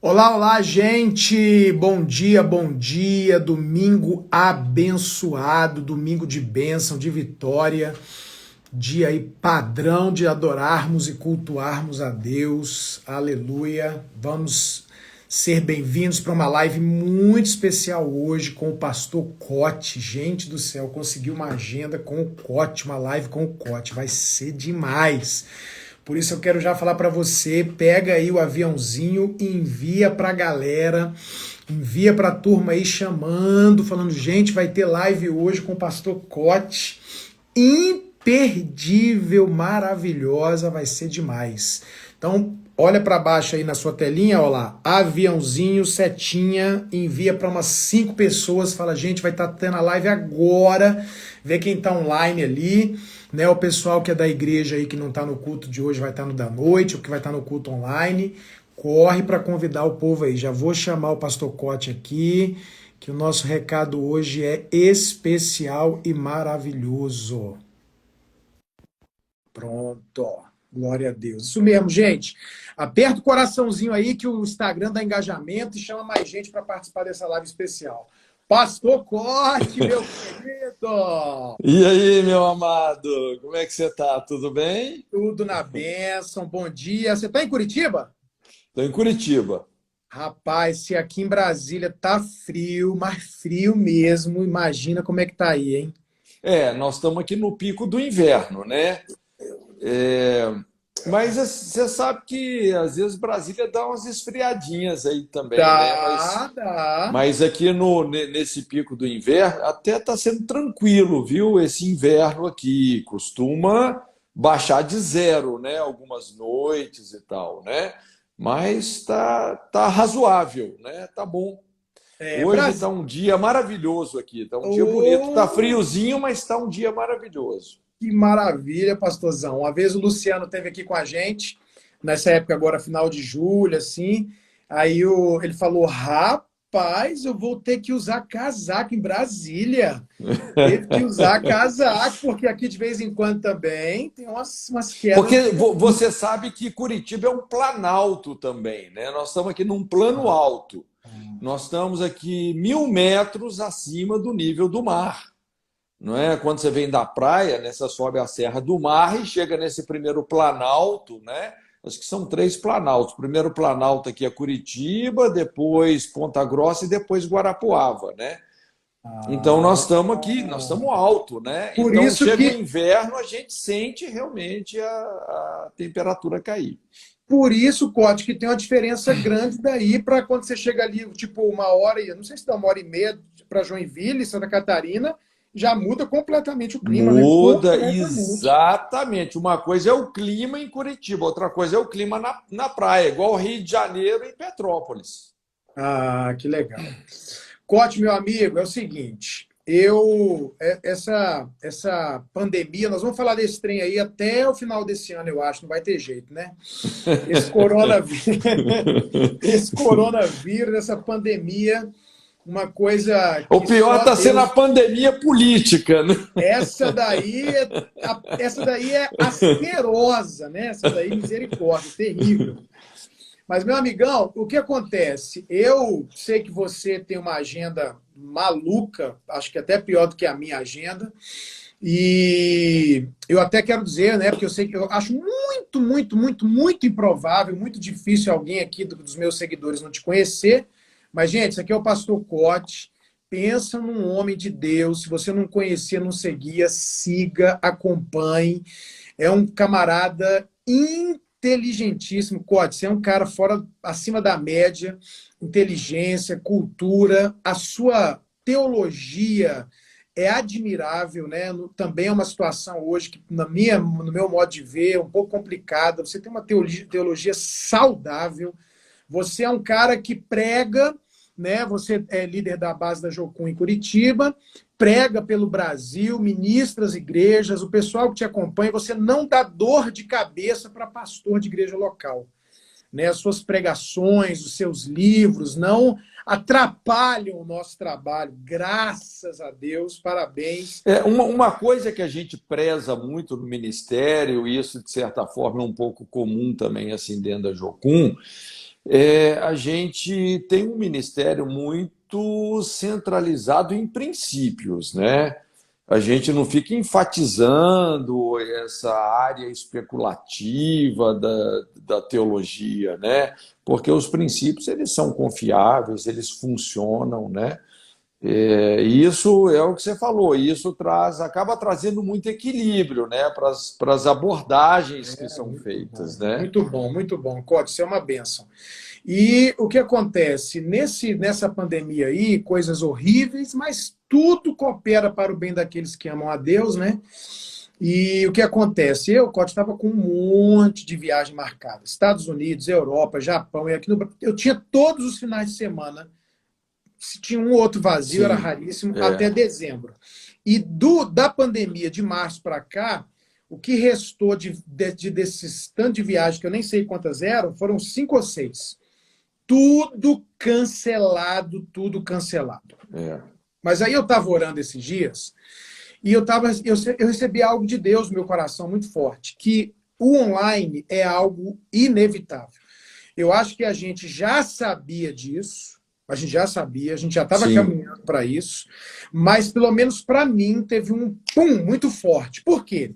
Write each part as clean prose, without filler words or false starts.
Olá, olá, gente! Bom dia, domingo abençoado, domingo de bênção, de vitória, dia aí padrão de adorarmos e cultuarmos a Deus, aleluia. Vamos ser bem-vindos para uma live muito especial hoje com o pastor Cote. Gente do céu, consegui uma agenda com o Cote, uma live com o Cote, vai ser demais. Por isso eu quero já falar para você, pega aí o aviãozinho e envia para a galera, envia para a turma aí chamando, falando, gente, vai ter live hoje com o pastor Cote, imperdível, maravilhosa, vai ser demais. Então, olha para baixo aí na sua telinha, olha lá, aviãozinho, setinha, envia para umas 5 pessoas, fala, gente, vai estar tendo a live agora, vê quem está online ali, né? O pessoal que é da igreja aí que não está no culto de hoje vai estar no da noite, ou que vai estar no culto online, corre para convidar o povo aí. Já vou chamar o pastor Cote aqui, que o nosso recado hoje é especial e maravilhoso. Pronto, glória a Deus. Isso mesmo, gente. Aperta o coraçãozinho aí que o Instagram dá engajamento e chama mais gente para participar dessa live especial. Pastor Corte, meu querido! E aí, meu amado, como é que você tá? Tudo bem? Tudo na bênção, bom dia. Você está em Curitiba? Estou em Curitiba. Rapaz, se aqui em Brasília tá frio, mas frio mesmo, imagina como é que tá aí, hein? Nós estamos aqui no pico do inverno, né? É, mas você sabe que às vezes Brasília dá umas esfriadinhas aí também, né? Mas, Dá. mas aqui nesse pico do inverno até está sendo tranquilo, viu? Esse inverno aqui costuma baixar de zero, né? Algumas noites e tal, né? Mas tá razoável, né? Tá bom. É, Hoje está Brasil. um dia maravilhoso aqui, está um dia bonito. Está Oh, friozinho, mas está um dia maravilhoso. que maravilha, pastorzão. Uma vez o Luciano esteve aqui com a gente, nessa época agora, final de julho, assim. Aí ele falou: rapaz, eu vou ter que usar casaco em Brasília. Teve que usar casaco, porque aqui de vez em quando também tem umas quedas de Porque temperatura. você sabe que Curitiba é um planalto também, né? Nós estamos aqui num plano alto. Nós estamos aqui 1.000 metros acima do nível do mar. Não é? Quando você vem da praia, né, você sobe a Serra do Mar e chega nesse primeiro planalto, né? Acho que são 3 planaltos. O primeiro planalto aqui é Curitiba, depois Ponta Grossa e depois Guarapuava, né? Então nós Ah, estamos aqui, nós estamos alto, né? por Então isso chega o que inverno, a gente sente realmente a temperatura cair. Por isso, Cote, que tem uma diferença grande daí para quando você chega ali, tipo, uma hora e não sei se dá 1 hora e meia para Joinville, Santa Catarina, já muda completamente o clima, né? Muda Completamente. exatamente. Uma coisa é o clima em Curitiba, outra coisa é o clima na praia, igual Rio de Janeiro e Petrópolis. Ah, que legal. Cote, meu amigo, é o seguinte, essa pandemia, nós vamos falar desse trem aí até o final desse ano, eu acho, não vai ter jeito, né? Esse coronavírus, esse coronavírus, essa pandemia, uma coisa O que pior só está sendo a Deus. pandemia política, né? Essa daí é asquerosa, né? Essa daí, misericórdia, terrível. Mas, meu amigão, o que acontece? Eu sei que você tem uma agenda maluca, acho que até pior do que a minha agenda, e eu até quero dizer, né? Porque eu sei que eu acho muito, muito, muito, muito improvável, muito difícil alguém aqui dos meus seguidores não te conhecer. Mas, gente, isso aqui é o Pastor Cote. Pensa num homem de Deus. Se você não conhecia, não seguia, siga, acompanhe. É um camarada inteligentíssimo, Cote. Você é um cara fora, acima da média, inteligência, cultura, a sua teologia é admirável, né? Também é uma situação hoje que, no meu modo de ver, é um pouco complicada. Você tem uma teologia saudável, você é um cara que prega, né? Você é líder da base da Jocum em Curitiba, prega pelo Brasil, ministra as igrejas, o pessoal que te acompanha, você não dá dor de cabeça para pastor de igreja local, né? As suas pregações, os seus livros não atrapalham o nosso trabalho. Graças a Deus, parabéns. Uma coisa que a gente preza muito no ministério, e isso de certa forma é um pouco comum também assim dentro da Jocum, A gente tem um ministério muito centralizado em princípios, né? A gente não fica enfatizando essa área especulativa da teologia, né? Porque os princípios eles são confiáveis, eles funcionam, né? E isso é o que você falou, isso acaba trazendo muito equilíbrio, né, para as abordagens que são Muito feitas, bom, né? muito bom, muito bom. Cote, isso é uma bênção. E o que acontece? Nessa pandemia aí, coisas horríveis, mas tudo coopera para o bem daqueles que amam a Deus, né? E o que acontece? Eu, Cote, estava com um monte de viagem marcada. Estados Unidos, Europa, Japão, e aqui no Brasil. Eu tinha todos os finais de semana. Se tinha um ou outro vazio, era Sim, raríssimo, até é, dezembro. E da pandemia de março para cá, o que restou desses tanto de viagens, que eu nem sei quantas eram, foram 5 ou 6. Tudo cancelado, tudo cancelado. é. Mas aí eu estava orando esses dias e eu recebi algo de Deus no meu coração muito forte, que o online é algo inevitável. Eu acho que a gente já sabia disso, a gente já sabia, a gente já estava Sim, caminhando para isso, mas pelo menos para mim teve um pum muito forte. Por quê?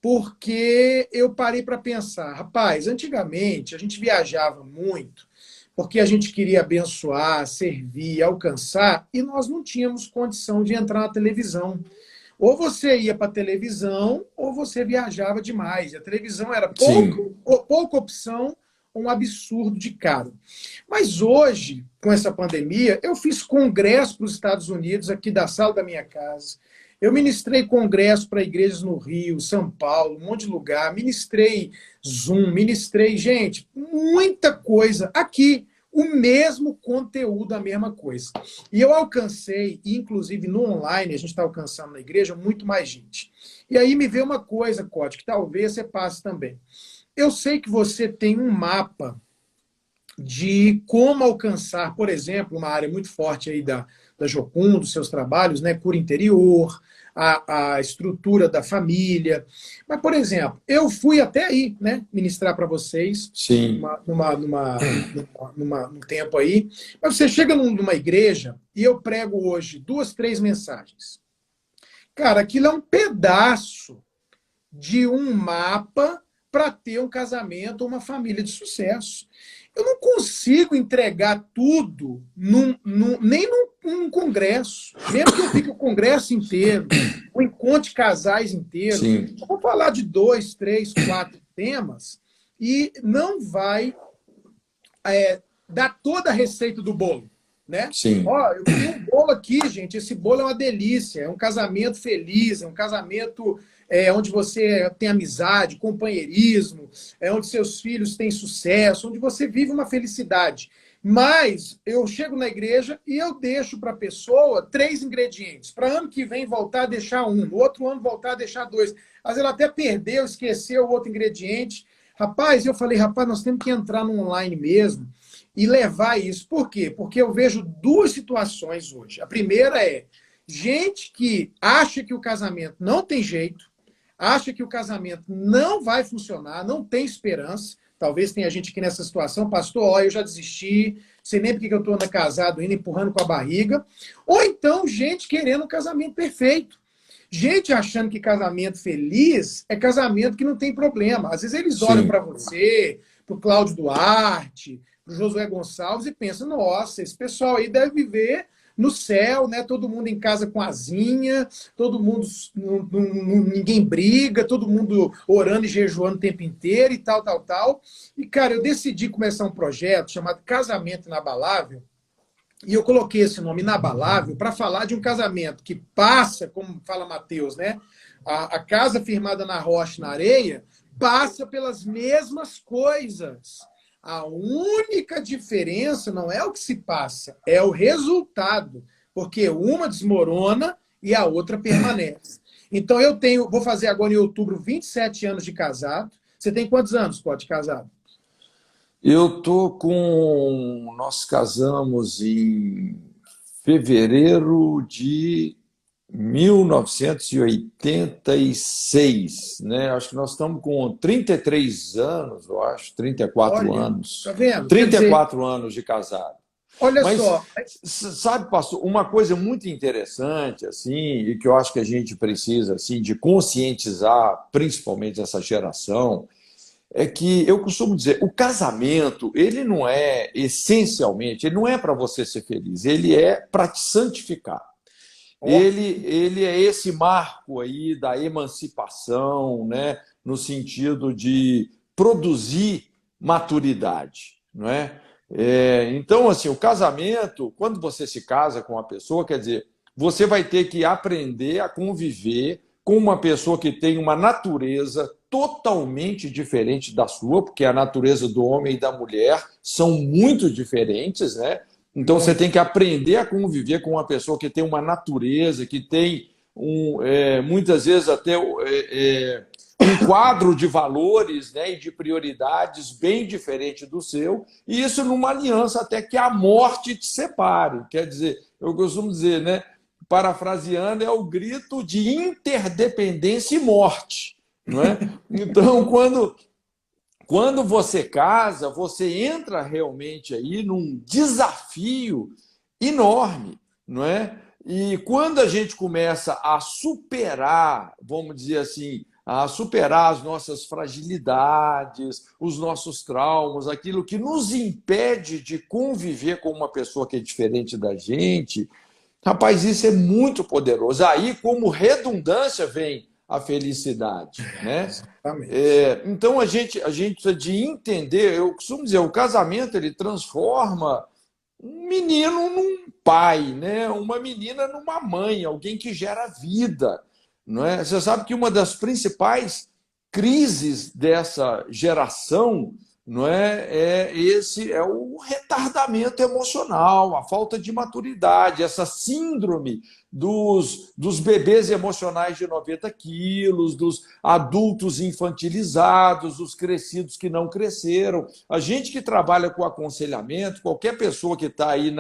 Porque eu parei para pensar, rapaz, antigamente a gente viajava muito porque a gente queria abençoar, servir, alcançar, e nós não tínhamos condição de entrar na televisão. Ou você ia para a televisão, ou você viajava demais. E a televisão era sim, pouca opção, um absurdo de caro. Mas hoje, com essa pandemia, eu fiz congresso para os Estados Unidos, aqui da sala da minha casa. Eu ministrei congresso para igrejas no Rio, São Paulo, um monte de lugar. Ministrei Zoom, ministrei, gente, muita coisa aqui. O mesmo conteúdo, a mesma coisa. E eu alcancei, inclusive no online, a gente está alcançando na igreja muito mais gente. E aí me veio uma coisa, Cote, que talvez você passe também. Eu sei que você tem um mapa de como alcançar, por exemplo, uma área muito forte aí da Jocum, dos seus trabalhos, né? Cura interior, a estrutura da família. Mas, por exemplo, eu fui até aí, né? Ministrar para vocês sim, num tempo aí. Mas você chega numa igreja e eu prego hoje 2, 3 mensagens. Cara, aquilo é um pedaço de um mapa para ter um casamento ou uma família de sucesso. Eu não consigo entregar tudo nem num congresso. Mesmo que eu fique o congresso inteiro, o encontro de casais inteiro, sim, eu vou falar de 2, 3, 4 temas e não vai dar toda a receita do bolo, né? sim, Ó, eu queria um bolo aqui, gente. Esse bolo é uma delícia. É um casamento feliz, é um casamento onde você tem amizade, companheirismo, é onde seus filhos têm sucesso, onde você vive uma felicidade. Mas eu chego na igreja e eu deixo para a pessoa 3 ingredientes. Para ano que vem voltar a deixar um, no outro ano voltar a deixar 2. Às vezes ela até perdeu, esqueceu o outro ingrediente. Rapaz, eu falei, rapaz, nós temos que entrar no online mesmo e levar isso. Por quê? Porque eu vejo 2 situações hoje. A primeira é gente que acha que o casamento não tem jeito, acha que o casamento não vai funcionar, não tem esperança. Talvez tenha gente aqui nessa situação, pastor, ó, eu já desisti, sei nem porque eu estou andando casado, indo empurrando com a barriga. Ou então, gente querendo um casamento perfeito. Gente achando que casamento feliz é casamento que não tem problema. Às vezes eles olham para sim. você, para o Cláudio Duarte, para o Josué Gonçalves e pensam, nossa, esse pessoal aí deve viver no céu, né? Todo mundo em casa com asinha, todo mundo, ninguém briga, todo mundo orando e jejuando o tempo inteiro e tal, tal, tal. E, cara, eu decidi começar um projeto chamado Casamento Inabalável, e eu coloquei esse nome Inabalável para falar de um casamento que passa, como fala Mateus, né? A casa firmada na rocha, na areia, passa pelas mesmas coisas. A única diferença não é o que se passa, é o resultado. Porque uma desmorona e a outra permanece. Então vou fazer agora em outubro 27 anos de casado. Você tem quantos anos, pode, casado? Nós casamos em fevereiro de 1986, né? Acho que nós estamos com 33 anos, eu acho, 34 Olha, anos. tá vendo? Quer dizer, 34 anos de casado. olha Mas, só, sabe, pastor, uma coisa muito interessante, assim, e que eu acho que a gente precisa, assim, de conscientizar, principalmente essa geração, é que eu costumo dizer, o casamento, ele não é, essencialmente, ele não é para você ser feliz, ele é para te santificar. ó, Ele é esse marco aí da emancipação, né, no sentido de produzir maturidade, não é? Então, assim, o casamento, quando você se casa com uma pessoa, quer dizer, você vai ter que aprender a conviver com uma pessoa que tem uma natureza totalmente diferente da sua, porque a natureza do homem e da mulher são muito diferentes, né? Então você tem muito. que aprender a conviver com uma pessoa que tem uma natureza, que tem muitas vezes até um quadro de valores, né, e de prioridades bem diferente do seu, e isso numa aliança até que a morte te separe. Quer dizer, eu costumo dizer, né, parafraseando, é o grito de interdependência e morte, não é? Então, quando você casa, você entra realmente aí num desafio enorme, não é? E quando a gente começa a superar, vamos dizer assim, a superar as nossas fragilidades, os nossos traumas, aquilo que nos impede de conviver com uma pessoa que é diferente da gente, rapaz, isso é muito poderoso. Aí, como redundância, vem a felicidade, né? Exatamente. Então a gente precisa de entender. Eu costumo dizer, o casamento ele transforma um menino num pai, né? Uma menina numa mãe, alguém que gera vida, não é? Você sabe que uma das principais crises dessa geração, não é o retardamento emocional, a falta de maturidade, essa síndrome dos bebês emocionais de 90 quilos, dos adultos infantilizados, dos crescidos que não cresceram. A gente que trabalha com aconselhamento, qualquer pessoa que está aí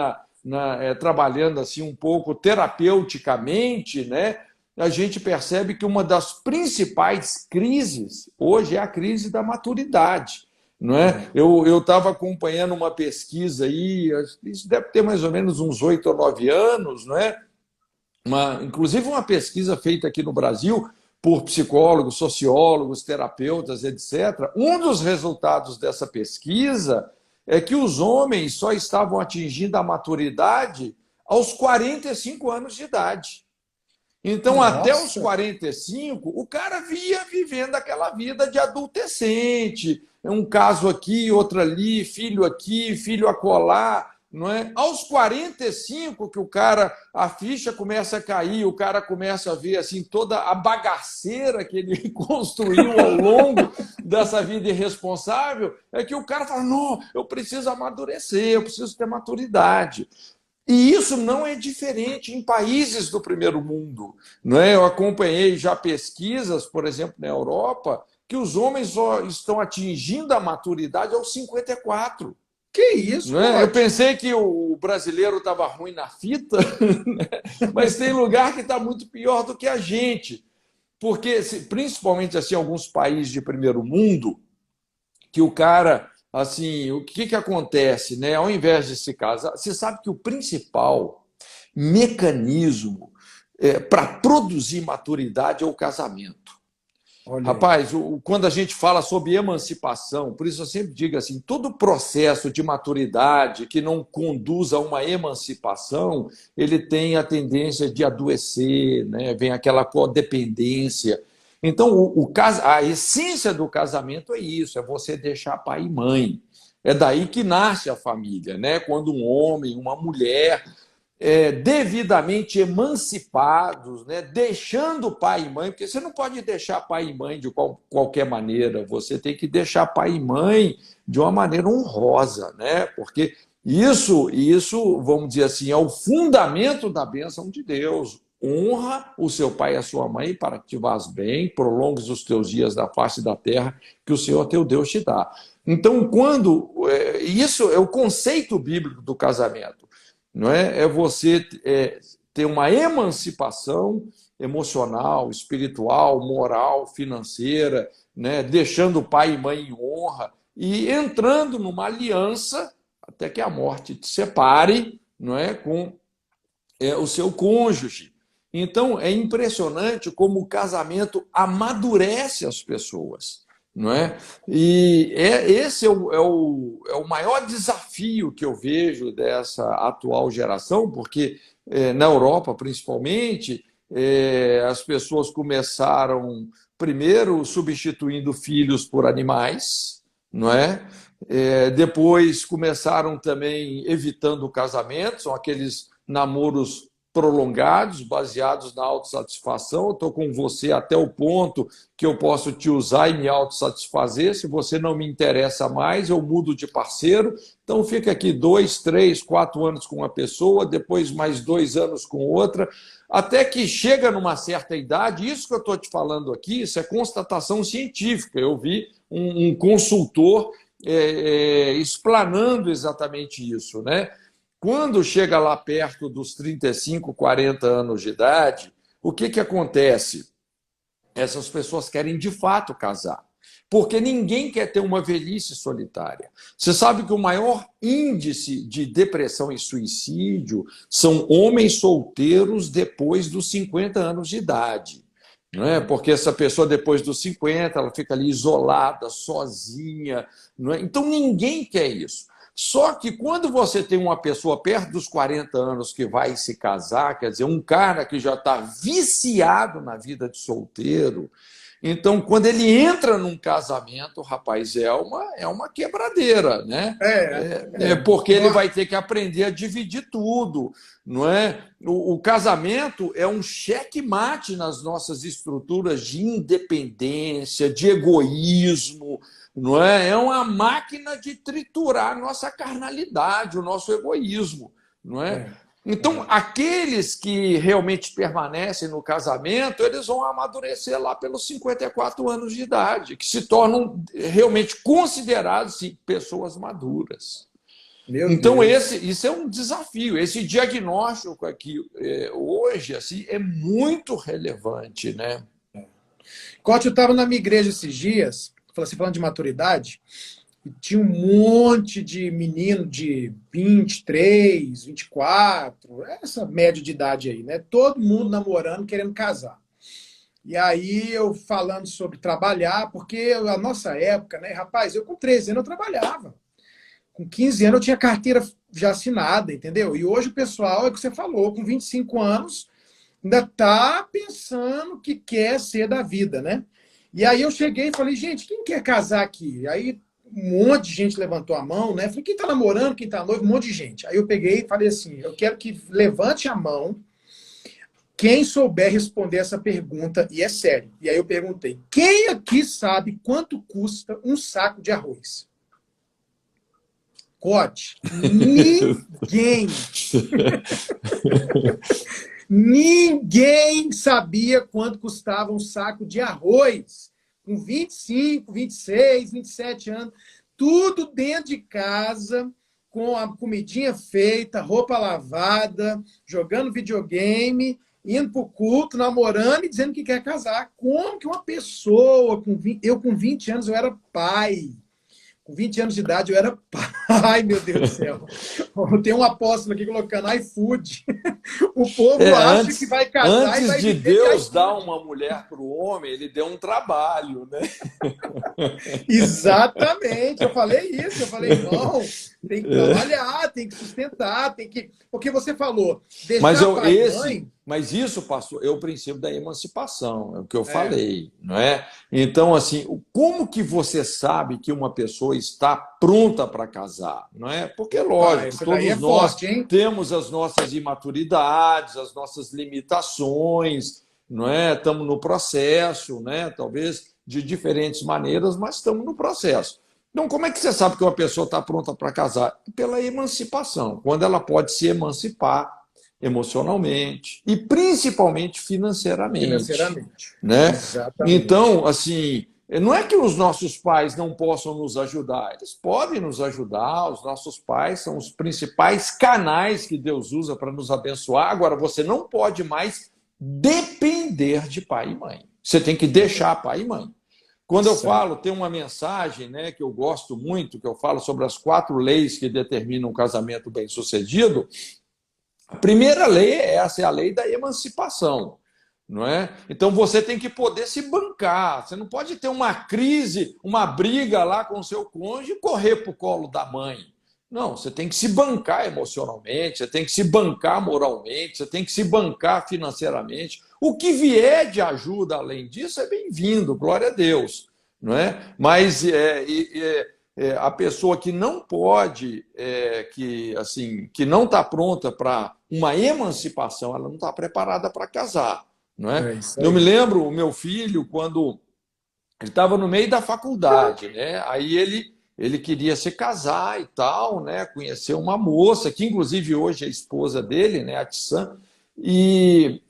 trabalhando assim um pouco terapeuticamente, né? A gente percebe que uma das principais crises hoje é a crise da maturidade. Não é? Eu estava acompanhando uma pesquisa aí, isso deve ter mais ou menos uns 8 ou 9 anos, não é? Inclusive uma pesquisa feita aqui no Brasil por psicólogos, sociólogos, terapeutas, etc. Um dos resultados dessa pesquisa é que os homens só estavam atingindo a maturidade aos 45 anos de idade. Então, até os Nossa, 45, o cara via vivendo aquela vida de adolescente, um caso aqui, outro ali, filho filho acolá, não é? Aos 45 que o cara, a ficha começa a cair, o cara começa a ver assim toda a bagaceira que ele construiu ao longo dessa vida irresponsável, é que o cara fala: "Não, eu preciso amadurecer, eu preciso ter maturidade". E isso não é diferente em países do primeiro mundo, não é? Eu acompanhei já pesquisas, por exemplo, na Europa, que os homens só estão atingindo a maturidade aos 54. que isso, Não é? Eu Rod? pensei que o brasileiro estava ruim na fita, né? Mas tem lugar que está muito pior do que a gente. Porque, principalmente assim, alguns países de primeiro mundo, que o cara, assim, o que acontece, né? Ao invés de se casar, você sabe que o principal mecanismo para produzir maturidade é o casamento. Olha aí. Rapaz, quando a gente fala sobre emancipação, por isso eu sempre digo assim, todo processo de maturidade que não conduz a uma emancipação, ele tem a tendência de adoecer, né? Vem aquela codependência. Então, a essência do casamento é isso, é você deixar pai e mãe. É daí que nasce a família, né? Quando um homem, uma mulher devidamente emancipados, né? Deixando pai e mãe, porque você não pode deixar pai e mãe de qualquer maneira, você tem que deixar pai e mãe de uma maneira honrosa, né? Porque isso, vamos dizer assim, é o fundamento da bênção de Deus. Honra o seu pai e a sua mãe para que te vás bem, prolongues os teus dias na face da terra que o Senhor teu Deus te dá. Então, isso é o conceito bíblico do casamento, não é? É você ter uma emancipação emocional, espiritual, moral, financeira, né? Deixando pai e mãe em honra e entrando numa aliança até que a morte te separe, não é, com o seu cônjuge. Então, é impressionante como o casamento amadurece as pessoas, não é? E esse é o maior desafio que eu vejo dessa atual geração, porque na Europa, principalmente, as pessoas começaram primeiro substituindo filhos por animais, não é? Depois começaram também evitando o casamento, são aqueles namoros prolongados, baseados na autossatisfação. Eu estou com você até o ponto que eu posso te usar e me autossatisfazer. Se você não me interessa mais, eu mudo de parceiro. Então fica aqui 2, 3, 4 anos com uma pessoa, depois mais 2 anos com outra, até que chega numa certa idade. Isso que eu estou te falando aqui, isso é constatação científica. Eu vi um consultor explanando exatamente isso, né? Quando chega lá perto dos 35, 40 anos de idade, o que acontece? Essas pessoas querem de fato casar, porque ninguém quer ter uma velhice solitária. Você sabe que o maior índice de depressão e suicídio são homens solteiros depois dos 50 anos de idade. Não é? Porque essa pessoa, depois dos 50, ela fica ali isolada, sozinha. Não é? Então, ninguém quer isso. Só que quando você tem uma pessoa perto dos 40 anos que vai se casar, quer dizer, um cara que já está viciado na vida de solteiro, então, quando ele entra num casamento, rapaz, é uma quebradeira, né? Porque ele vai ter que aprender a dividir tudo, não é? O casamento é um checkmate nas nossas estruturas de independência, de egoísmo, não é? É uma máquina de triturar a nossa carnalidade, o nosso egoísmo, não é? Então, aqueles que realmente permanecem no casamento, eles vão amadurecer lá pelos 54 anos de idade, que se tornam realmente considerados pessoas maduras. Então, isso é um desafio. Esse diagnóstico aqui, hoje, assim, é muito relevante, né? Cote, eu estava na minha igreja esses dias, falando de maturidade, e tinha um monte de menino de 23, 24, essa média de idade aí, né? Todo mundo namorando, querendo casar. E aí eu falando sobre trabalhar, porque a nossa época, né, rapaz, eu com 13 anos eu trabalhava. Com 15 anos eu tinha carteira já assinada, entendeu? E hoje o pessoal, é o que você falou, com 25 anos, ainda está pensando o que quer ser da vida, né? E aí eu cheguei e falei, gente, quem quer casar aqui? Aí um monte de gente levantou a mão, né? Falei, quem tá namorando, quem tá noivo, um monte de gente. Aí eu peguei e falei assim, eu quero que levante a mão quem souber responder essa pergunta, e é sério. E aí eu perguntei, quem aqui sabe quanto custa um saco de arroz? Cote, ninguém. Ninguém sabia quanto custava um saco de arroz. Com 25, 26, 27 anos, tudo dentro de casa, com a comidinha feita, roupa lavada, jogando videogame, indo para o culto, namorando e dizendo que quer casar. Como que uma pessoa, eu com 20 anos, eu era pai. Com 20 anos de idade, eu era pai, meu Deus do céu. Tem um apóstolo aqui colocando iFood. O povo acha que vai casar e vai antes de Deus dar uma mulher para o homem, ele deu um trabalho, né? Exatamente, eu falei isso. Eu falei, não, tem que trabalhar, tem que sustentar, tem que... Porque você falou, deixar pai e mãe... Mas isso, pastor, é o princípio da emancipação, é o que eu falei, não é? Então, assim, como que você sabe que uma pessoa está pronta para casar, não é? Porque, lógico, todos nós temos as nossas imaturidades, as nossas limitações, não é? Estamos no processo, né? Talvez de diferentes maneiras, mas estamos no processo. Então, como é que você sabe que uma pessoa está pronta para casar? Pela emancipação, quando ela pode se emancipar emocionalmente e principalmente financeiramente. Financeiramente. Né? Então, assim, Não é que os nossos pais não possam nos ajudar, eles podem nos ajudar, os nossos pais são os principais canais que Deus usa para nos abençoar. Agora, você não pode mais depender de pai e mãe. Você tem que deixar pai e mãe. Quando eu falo, tem uma mensagem, né, que eu gosto muito, que eu falo sobre as 4 leis que determinam um casamento bem-sucedido. A primeira lei é essa, é a lei da emancipação. Não é? Então você tem que poder se bancar. Você não pode ter uma crise, uma briga lá com o seu cônjuge e correr para o colo da mãe. Não, você tem que se bancar emocionalmente, você tem que se bancar moralmente, você tem que se bancar financeiramente. O que vier de ajuda além disso é bem-vindo, glória a Deus. Não é? Mas a pessoa que não pode, que não está pronta para uma emancipação, ela não está preparada para casar. Não é? Eu me lembro, o meu filho, quando ele estava no meio da faculdade, né? Aí ele queria se casar e tal, né? Conhecer uma moça, que inclusive hoje é a esposa dele, né? A Tissan. E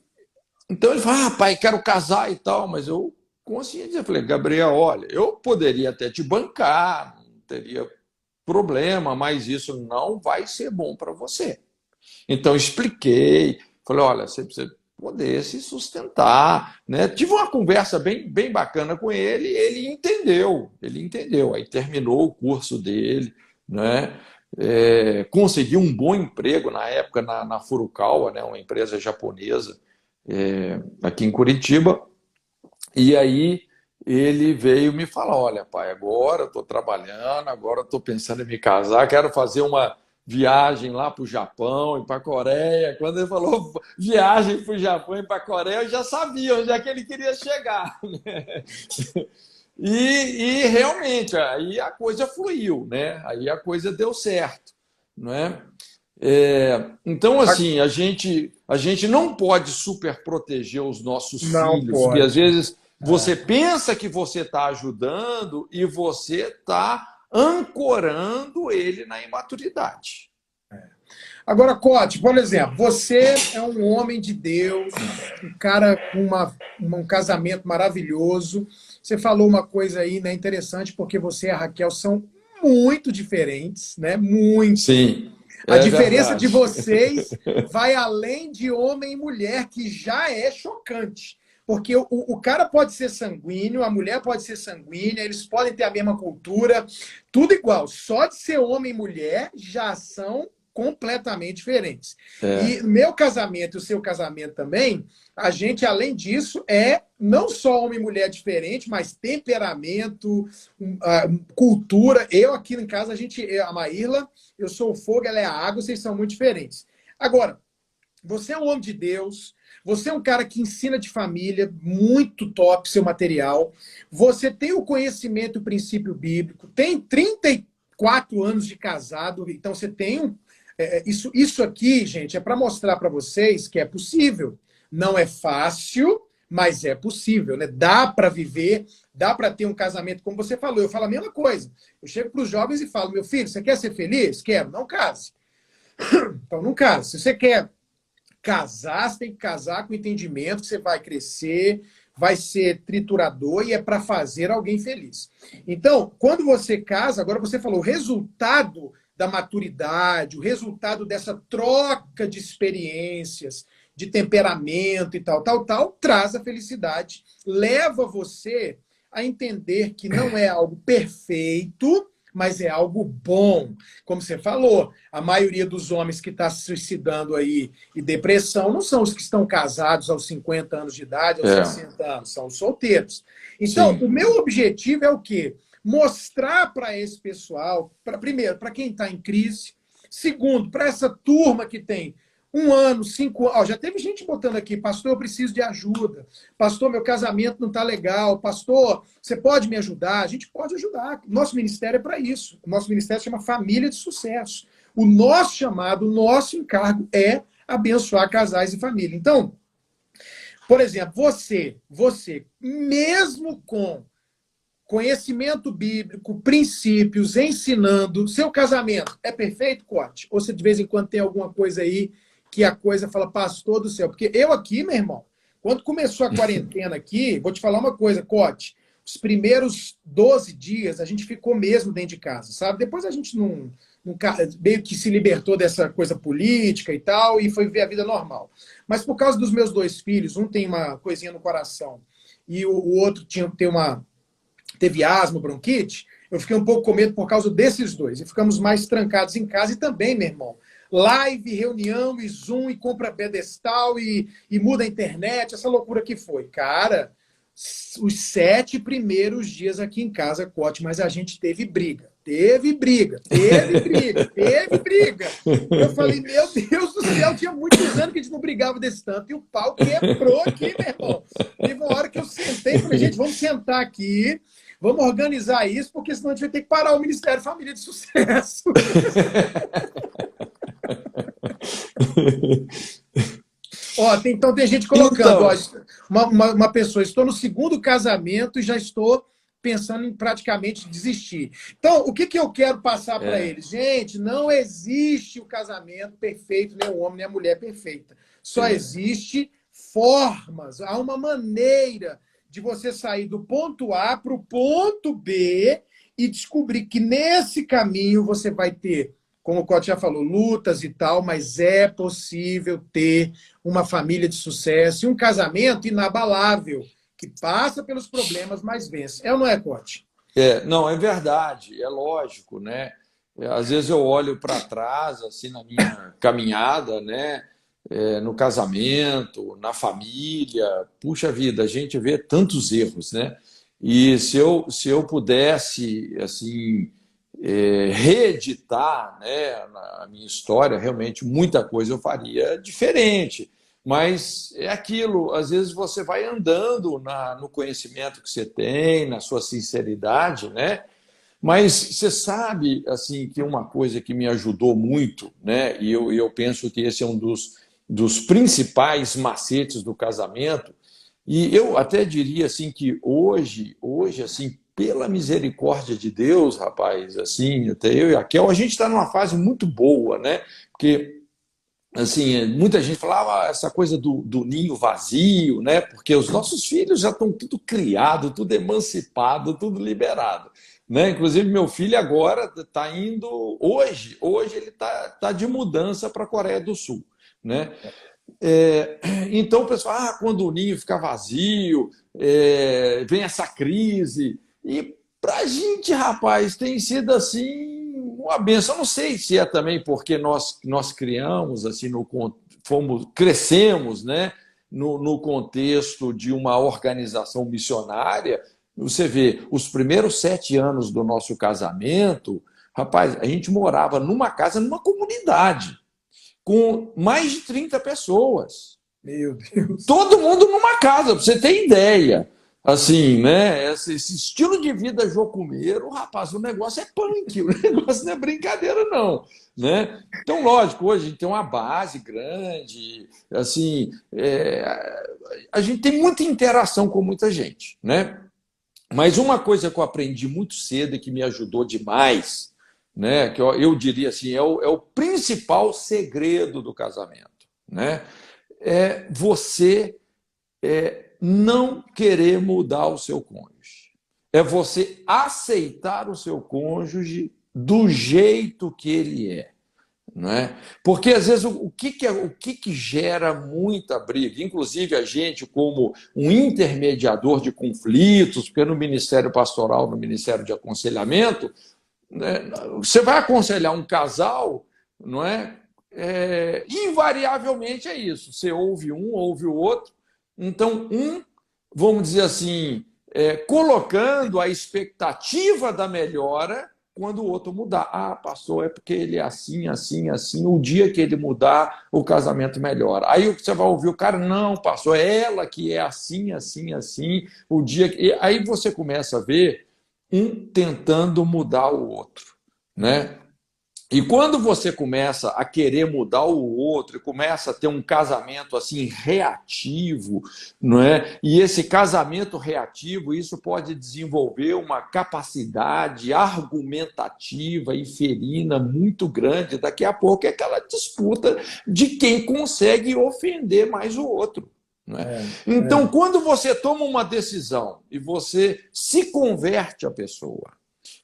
então ele falou: pai, quero casar e tal, mas eu consciente, eu falei: Gabriel, olha, eu poderia até te bancar, não teria problema, mas isso não vai ser bom para você. Então expliquei, falei: olha, você precisa poder se sustentar, né? Tive uma conversa bem bacana com ele, ele entendeu, aí terminou o curso dele, né? Conseguiu um bom emprego na época na Furukawa, né? Uma empresa japonesa aqui em Curitiba, e aí ele veio me falar: olha, pai, agora estou trabalhando, agora estou pensando em me casar, quero fazer uma viagem lá para o Japão e para a Coreia. Quando ele falou viagem para o Japão e para a Coreia, eu já sabia onde é que ele queria chegar. Né? E realmente, aí a coisa fluiu, né? Aí a coisa deu certo. Não é? Então, assim, a gente não pode super proteger os nossos filhos, porque às vezes você pensa que você está ajudando e você está ancorando ele na imaturidade. Agora, Cote, por exemplo, você é um homem de Deus, um cara com um casamento maravilhoso. Você falou uma coisa aí, né, interessante, porque você e a Raquel são muito diferentes, né? Muito. Sim. A diferença de vocês vai além de homem e mulher, que já é chocante. Porque o cara pode ser sanguíneo, a mulher pode ser sanguínea, eles podem ter a mesma cultura, tudo igual. Só de ser homem e mulher já são completamente diferentes. E meu casamento e o seu casamento também, a gente, além disso, é não só homem e mulher diferente, mas temperamento, cultura. Eu aqui em casa, a Maírla, eu sou o fogo, ela é a água, vocês são muito diferentes. Agora, você é um homem de Deus, você é um cara que ensina de família, muito top seu material, você tem o conhecimento e o princípio bíblico, tem 34 anos de casado, então você tem isso aqui, gente, é para mostrar para vocês que é possível. Não é fácil, mas é possível, né? Dá para viver, dá para ter um casamento, como você falou. Eu falo a mesma coisa. Eu chego para os jovens e falo: meu filho, você quer ser feliz? Quero. Não case. Então não case. Se você quer casar, você tem que casar com entendimento que você vai crescer, vai ser triturador e é para fazer alguém feliz. Então, quando você casa, agora você falou, o resultado da maturidade, o resultado dessa troca de experiências, de temperamento e tal, traz a felicidade, leva você a entender que não é algo perfeito, mas é algo bom. Como você falou, a maioria dos homens que está se suicidando aí e depressão não são os que estão casados aos 50 anos de idade, aos 60 anos, são os solteiros. Então, o meu objetivo é o quê? Mostrar para esse pessoal, primeiro, para quem está em crise, segundo, para essa turma que tem 1 ano, 5 anos. Já teve gente botando aqui: pastor, eu preciso de ajuda. Pastor, meu casamento não está legal. Pastor, você pode me ajudar? A gente pode ajudar. Nosso ministério é para isso. O nosso ministério se chama Família de Sucesso. O nosso chamado, o nosso encargo é abençoar casais e família. Então, por exemplo, você, mesmo com conhecimento bíblico, princípios, ensinando, seu casamento é perfeito, Cote? Ou você de vez em quando tem alguma coisa aí que a coisa fala: pastor do céu? Porque eu aqui, meu irmão, quando começou a quarentena aqui, vou te falar uma coisa, Cote, os primeiros 12 dias, a gente ficou mesmo dentro de casa, sabe? Depois a gente meio que se libertou dessa coisa política e tal, e foi ver a vida normal. Mas por causa dos meus 2 filhos, um tem uma coisinha no coração e o outro teve asma, bronquite, eu fiquei um pouco com medo por causa desses 2. E ficamos mais trancados em casa. E também, meu irmão, live, reunião, e Zoom, e compra pedestal, e muda a internet, essa loucura que foi. Cara, os 7 primeiros dias aqui em casa, Cote, mas a gente teve briga. Teve briga. Eu falei, meu Deus do céu, tinha muitos anos que a gente não brigava desse tanto. E o pau quebrou aqui, meu irmão. Teve uma hora que eu sentei e falei, gente, vamos sentar aqui, vamos organizar isso, porque senão a gente vai ter que parar o Ministério Família de Sucesso. Ó, então tem gente colocando, ó, uma pessoa, estou no 2º casamento e já estou pensando em praticamente desistir. Então, o que eu quero passar para eles? Gente, não existe o casamento perfeito, nem o homem, nem a mulher perfeita. Só existe formas, há uma maneira de você sair do ponto A para o ponto B e descobrir que nesse caminho você vai ter, como o Cote já falou, lutas e tal, mas é possível ter uma família de sucesso e um casamento inabalável, que passa pelos problemas, mas vence. É ou não é, Cote? Não, é verdade, é lógico, né? Às vezes eu olho para trás, assim, na minha caminhada, né? No casamento, na família, puxa vida, a gente vê tantos erros, né? E se eu pudesse, assim, reeditar, né, a minha história, realmente muita coisa eu faria diferente. Mas é aquilo, às vezes você vai andando no conhecimento que você tem, na sua sinceridade, né? Mas você sabe, assim, que uma coisa que me ajudou muito, né? E eu penso que esse é um dos principais macetes do casamento. E eu até diria assim que hoje assim, pela misericórdia de Deus, rapaz, assim, até eu e a Kel, a gente está numa fase muito boa, né? Porque assim, muita gente falava essa coisa do ninho vazio, né? Porque os nossos filhos já estão tudo criado, tudo emancipado, tudo liberado, né? Inclusive meu filho agora está indo hoje ele tá de mudança para a Coreia do Sul, né? Então o pessoal, quando o ninho fica vazio, vem essa crise. E para a gente, rapaz, tem sido assim uma benção. Eu não sei se é também porque nós criamos, assim, crescemos, né, no contexto de uma organização missionária. Você vê, os primeiros 7 anos do nosso casamento, rapaz, a gente morava numa casa, numa comunidade, com mais de 30 pessoas. Meu Deus. Todo mundo numa casa, para você ter ideia. Assim, né? Esse estilo de vida jocumeiro, rapaz, o negócio é punk, o negócio não é brincadeira, não. Né? Então, lógico, hoje a gente tem uma base grande, assim, a gente tem muita interação com muita gente, né? Mas uma coisa que eu aprendi muito cedo e que me ajudou demais, né? Que eu diria assim, é o principal segredo do casamento, né? É você não querer mudar o seu cônjuge. É você aceitar o seu cônjuge do jeito que ele é. Não é? Porque, às vezes, o que gera muita briga? Inclusive, a gente, como um intermediador de conflitos, porque no Ministério Pastoral, no Ministério de Aconselhamento, né, você vai aconselhar um casal, não é? Invariavelmente é isso. Você ouve um, ouve o outro. Então, vamos dizer assim, colocando a expectativa da melhora quando o outro mudar. Pastor, é porque ele é assim, assim, assim. O dia que ele mudar, o casamento melhora. Aí você vai ouvir o cara, não, pastor, é ela que é assim, assim, assim. O dia que... Aí você começa a ver um tentando mudar o outro, né? E quando você começa a querer mudar o outro, começa a ter um casamento assim reativo, não é? E esse casamento reativo, isso pode desenvolver uma capacidade argumentativa e ferina muito grande. Daqui a pouco é aquela disputa de quem consegue ofender mais o outro, Não é? Então, quando você toma uma decisão e você se converte à pessoa,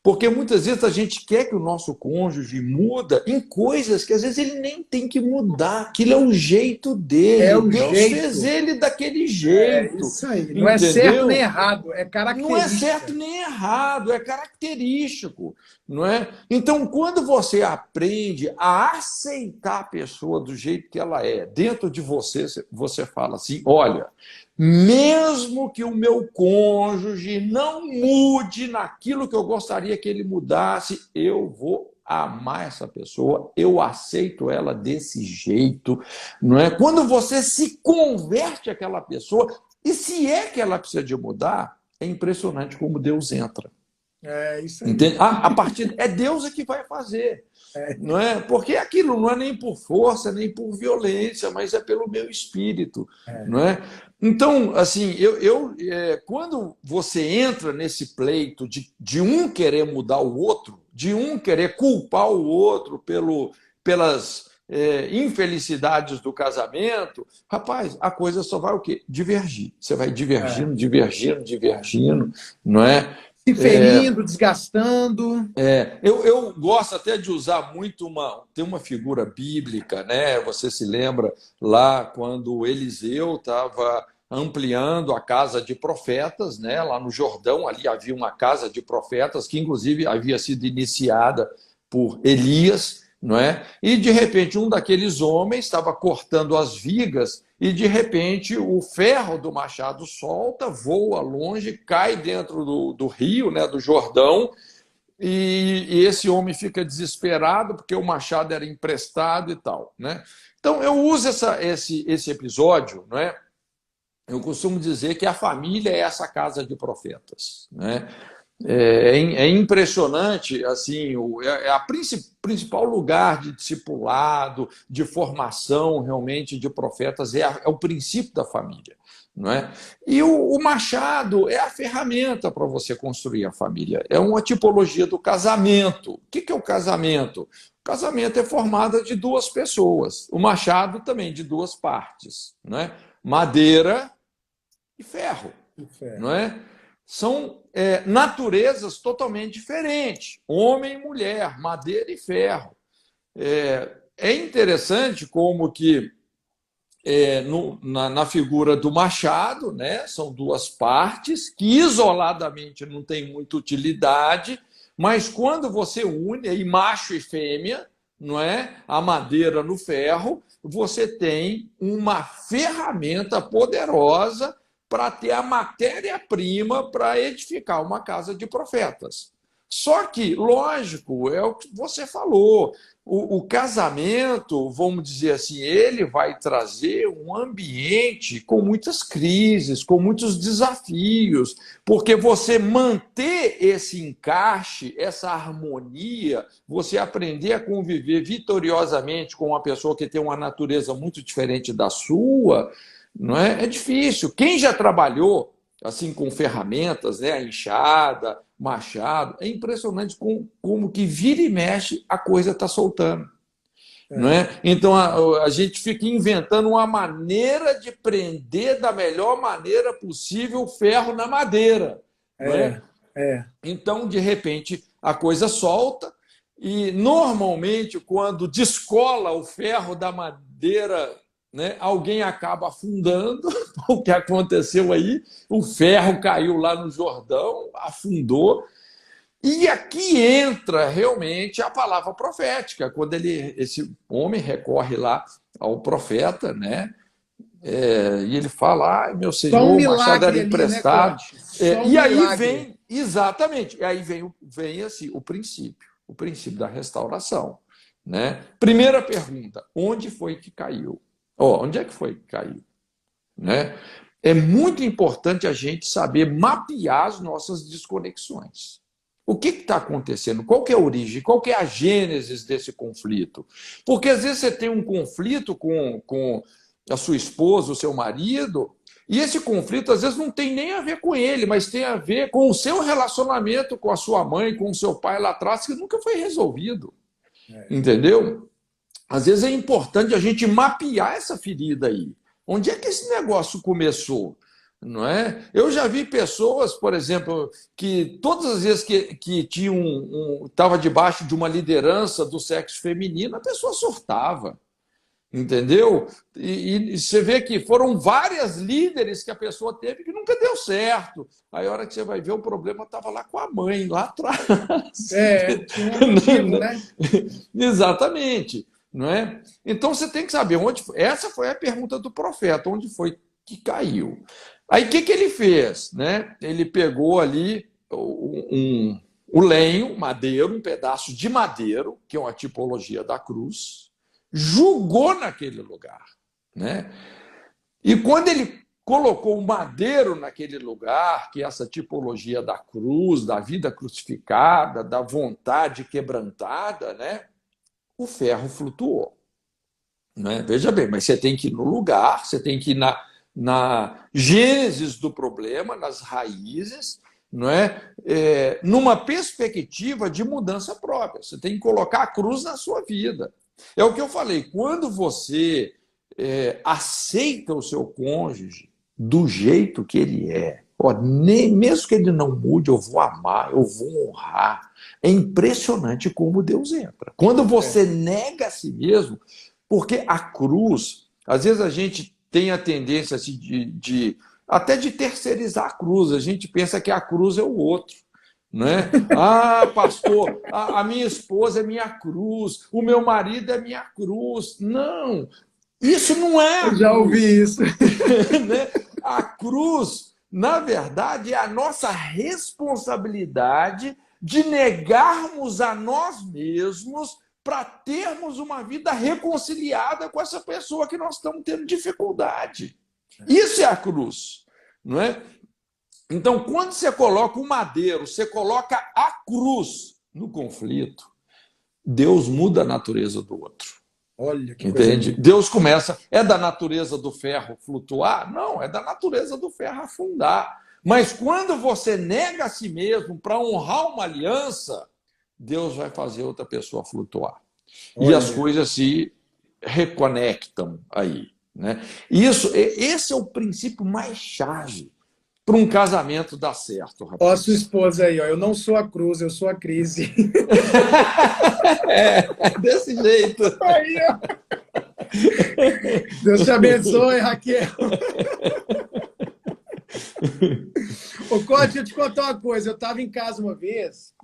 porque muitas vezes a gente quer que o nosso cônjuge muda em coisas que às vezes ele nem tem que mudar, aquilo é o jeito dele. É o Deus jeito. fez ele daquele É jeito. isso aí. Não Entendeu? é certo nem errado, é Não é certo característica. nem errado, é característico, não é? Então, quando você aprende a aceitar a pessoa do jeito que ela é, dentro de você, você fala assim: olha, mesmo que o meu cônjuge não mude naquilo que eu gostaria que ele mudasse, eu vou amar essa pessoa, eu aceito ela desse jeito, não é? Quando você se converte àquela pessoa, e se é que ela precisa de mudar, é impressionante como Deus entra. É isso aí. Entende? A partir é Deus que vai fazer, não é? Porque aquilo não é nem por força, nem por violência, mas é pelo meu espírito, não é? Então, assim, quando você entra nesse pleito de um querer mudar o outro, de um querer culpar o outro pelas infelicidades do casamento, rapaz, a coisa só vai o quê? Divergir. Você vai divergindo, divergindo, não é? Se ferindo, desgastando. Eu gosto até de usar muito tem uma figura bíblica, né? Você se lembra lá quando Eliseu estava ampliando a casa de profetas, né? Lá no Jordão, ali havia uma casa de profetas que inclusive havia sido iniciada por Elias, não é? E de repente um daqueles homens estava cortando as vigas e de repente o ferro do machado solta, voa longe, cai dentro do rio, né, do Jordão, e esse homem fica desesperado porque o machado era emprestado e tal, né? Então eu uso esse episódio, não é? Eu costumo dizer que a família é essa casa de profetas, né? É impressionante, assim, principal lugar de discipulado, de formação realmente de profetas é o princípio da família, não é? E o machado é a ferramenta para você construir a família, é uma tipologia do casamento. O que é o casamento? O casamento é formado de duas pessoas, o machado também de duas partes, não é? Madeira e ferro, não é? São naturezas totalmente diferentes, homem e mulher, madeira e ferro. É interessante como que na figura do machado, né, são duas partes que isoladamente não têm muita utilidade, mas quando você une aí macho e fêmea, não é, a madeira no ferro, você tem uma ferramenta poderosa para ter a matéria-prima para edificar uma casa de profetas. Só que, lógico, é o que você falou, o casamento, vamos dizer assim, ele vai trazer um ambiente com muitas crises, com muitos desafios, porque você manter esse encaixe, essa harmonia, você aprender a conviver vitoriosamente com uma pessoa que tem uma natureza muito diferente da sua, não é? É difícil. Quem já trabalhou assim com ferramentas, né, a enxada, machado, é impressionante como que vira e mexe a coisa está soltando. Não é? Então a gente fica inventando uma maneira de prender da melhor maneira possível o ferro na madeira. Não é? Então, de repente, a coisa solta e normalmente quando descola o ferro da madeira, né, alguém acaba afundando, o que aconteceu aí, o ferro caiu lá no Jordão, afundou, e aqui entra realmente a palavra profética, quando esse homem recorre lá ao profeta, né, e ele fala, meu Senhor, um o machado era ali, emprestado, né, e aí vem, exatamente, e aí vem assim, o princípio da restauração, né? Primeira pergunta, onde foi que caiu? Onde é que foi que caiu? Né? É muito importante a gente saber mapear as nossas desconexões. O que está acontecendo? Qual que é a origem? Qual que é a gênese desse conflito? Porque às vezes você tem um conflito com a sua esposa, o seu marido, e esse conflito às vezes não tem nem a ver com ele, mas tem a ver com o seu relacionamento com a sua mãe, com o seu pai lá atrás, que nunca foi resolvido. Entendeu? Às vezes é importante a gente mapear essa ferida aí, Onde é que esse negócio começou? Não é? Eu já vi pessoas, por exemplo, que todas as vezes que estava debaixo de uma liderança do sexo feminino, a pessoa surtava. Entendeu? E você vê que foram várias líderes que a pessoa teve que nunca deu certo. Aí, a hora que você vai ver, o problema estava lá com a mãe, lá atrás. Tinha um motivo, né? Exatamente. Não é? Então, você tem que saber onde. Essa foi a pergunta do profeta: onde foi que caiu? Aí, o que ele fez? Né? Ele pegou ali o lenho, madeiro, um pedaço de madeiro, que é uma tipologia da cruz, julgou naquele lugar. Né? E quando ele colocou o madeiro naquele lugar, que é essa tipologia da cruz, da vida crucificada, da vontade quebrantada, né? O ferro flutuou. Né? Veja bem, mas você tem que ir no lugar, você tem que ir na gênese do problema, nas raízes, não é? Numa perspectiva de mudança própria. Você tem que colocar a cruz na sua vida. É o que eu falei, quando você aceita o seu cônjuge do jeito que ele é, mesmo que ele não mude, eu vou amar, eu vou honrar. É impressionante como Deus entra. Quando você nega a si mesmo, porque a cruz, às vezes a gente tem a tendência assim, até de terceirizar a cruz, a gente pensa que a cruz é o outro. Né? Ah, pastor, a minha esposa é minha cruz, o meu marido é minha cruz. Não, isso não é a cruz. Eu já ouvi isso. Né? A cruz, na verdade, é a nossa responsabilidade de negarmos a nós mesmos para termos uma vida reconciliada com essa pessoa que nós estamos tendo dificuldade. Isso é a cruz. Não é? Então, quando você coloca o madeiro, você coloca a cruz no conflito, Deus muda a natureza do outro. Olha que entende? coisa. Deus começa. É da natureza do ferro flutuar? Não, é da natureza do ferro afundar. Mas quando você nega a si mesmo para honrar uma aliança, Deus vai fazer outra pessoa flutuar. Olha. E as coisas se reconectam aí. Né? Esse é o princípio mais chave para um casamento dar certo, rapaz. Ó, a sua esposa aí, ó. Eu não sou a cruz, eu sou a crise. Desse jeito. Aí, ó. Deus te abençoe, Raquel. Ô, Cote, eu te contar uma coisa. Eu estava em casa uma vez,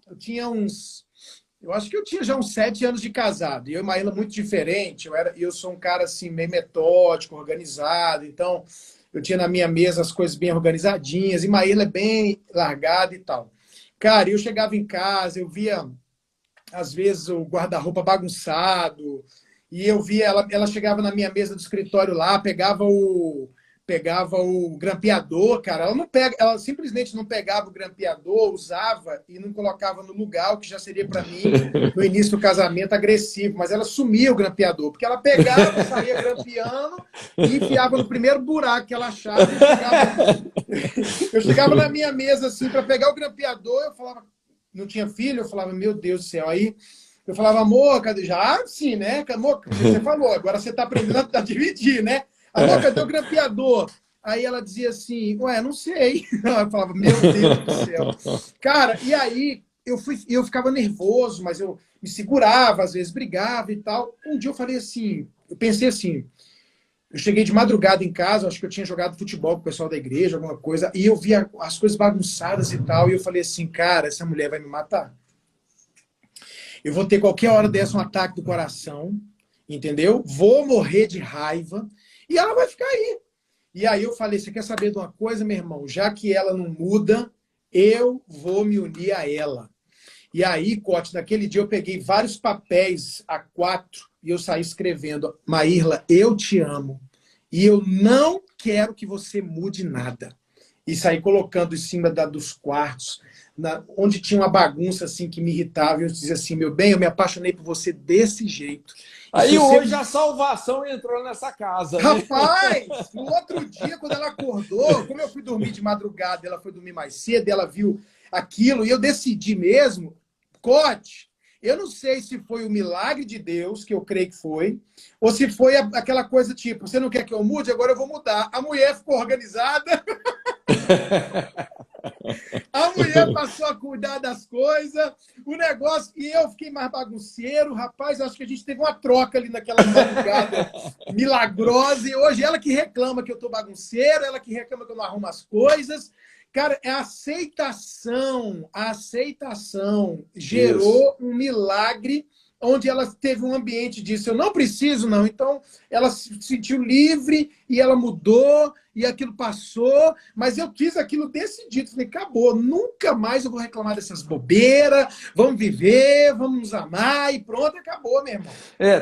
eu acho que eu tinha já uns 7 anos de casado. E eu e Maíla muito diferente. Eu sou um cara assim, meio metódico, organizado. Então, eu tinha na minha mesa as coisas bem organizadinhas. E Maíla é bem largada e tal. Cara, eu chegava em casa, eu via, às vezes, o guarda-roupa bagunçado. E eu via, ela chegava na minha mesa do escritório lá, pegava o grampeador, cara. Ela simplesmente não pegava o grampeador, usava e não colocava no lugar, o que já seria para mim, no início do casamento, agressivo. Mas ela sumia o grampeador, porque ela pegava, saía grampeando e enfiava no primeiro buraco que ela achava. Eu chegava na minha mesa assim para pegar o grampeador, eu falava, não tinha filho, eu falava, meu Deus do céu. Aí eu falava, amor, cadê? Já sim, né? Amor, você falou, agora você está aprendendo a dividir, né? Amor, cadê o grampeador? Aí ela dizia assim, ué, não sei. Eu falava, meu Deus do céu. Cara, e aí eu ficava nervoso, mas eu me segurava, às vezes brigava e tal. Um dia eu falei assim, eu pensei assim, eu cheguei de madrugada em casa, acho que eu tinha jogado futebol com o pessoal da igreja, alguma coisa, e eu via as coisas bagunçadas e tal, e eu falei assim, cara, essa mulher vai me matar. Eu vou ter qualquer hora dessa um ataque do coração, entendeu? Vou morrer de raiva, e ela vai ficar aí. E aí eu falei, você quer saber de uma coisa, meu irmão? Já que ela não muda, eu vou me unir a ela. E aí, Cote, naquele dia eu peguei vários papéis A4 e eu saí escrevendo, Maírla, eu te amo. E eu não quero que você mude nada. E saí colocando em cima dos quartos, onde tinha uma bagunça assim que me irritava. E eu dizia assim, meu bem, eu me apaixonei por você desse jeito. Aí hoje a salvação entrou nessa casa. Rapaz, né? No outro dia, quando ela acordou, como eu fui dormir de madrugada, ela foi dormir mais cedo, ela viu aquilo, e eu decidi mesmo, Cote, Eu não sei se foi o milagre de Deus, que eu creio que foi, ou se foi aquela coisa tipo, você não quer que eu mude? Agora eu vou mudar. A mulher ficou organizada, a mulher passou a cuidar das coisas, o negócio, e eu fiquei mais bagunceiro. Rapaz, acho que a gente teve uma troca ali naquela madrugada milagrosa, e hoje ela que reclama que eu tô bagunceiro, ela que reclama que eu não arrumo as coisas. Cara, é a aceitação gerou um milagre onde ela teve um ambiente disso. Eu não preciso, não. Então, ela se sentiu livre e ela mudou e aquilo passou, mas eu quis aquilo decidido. Falei, acabou, nunca mais eu vou reclamar dessas bobeiras, vamos viver, vamos nos amar e pronto, acabou, meu irmão.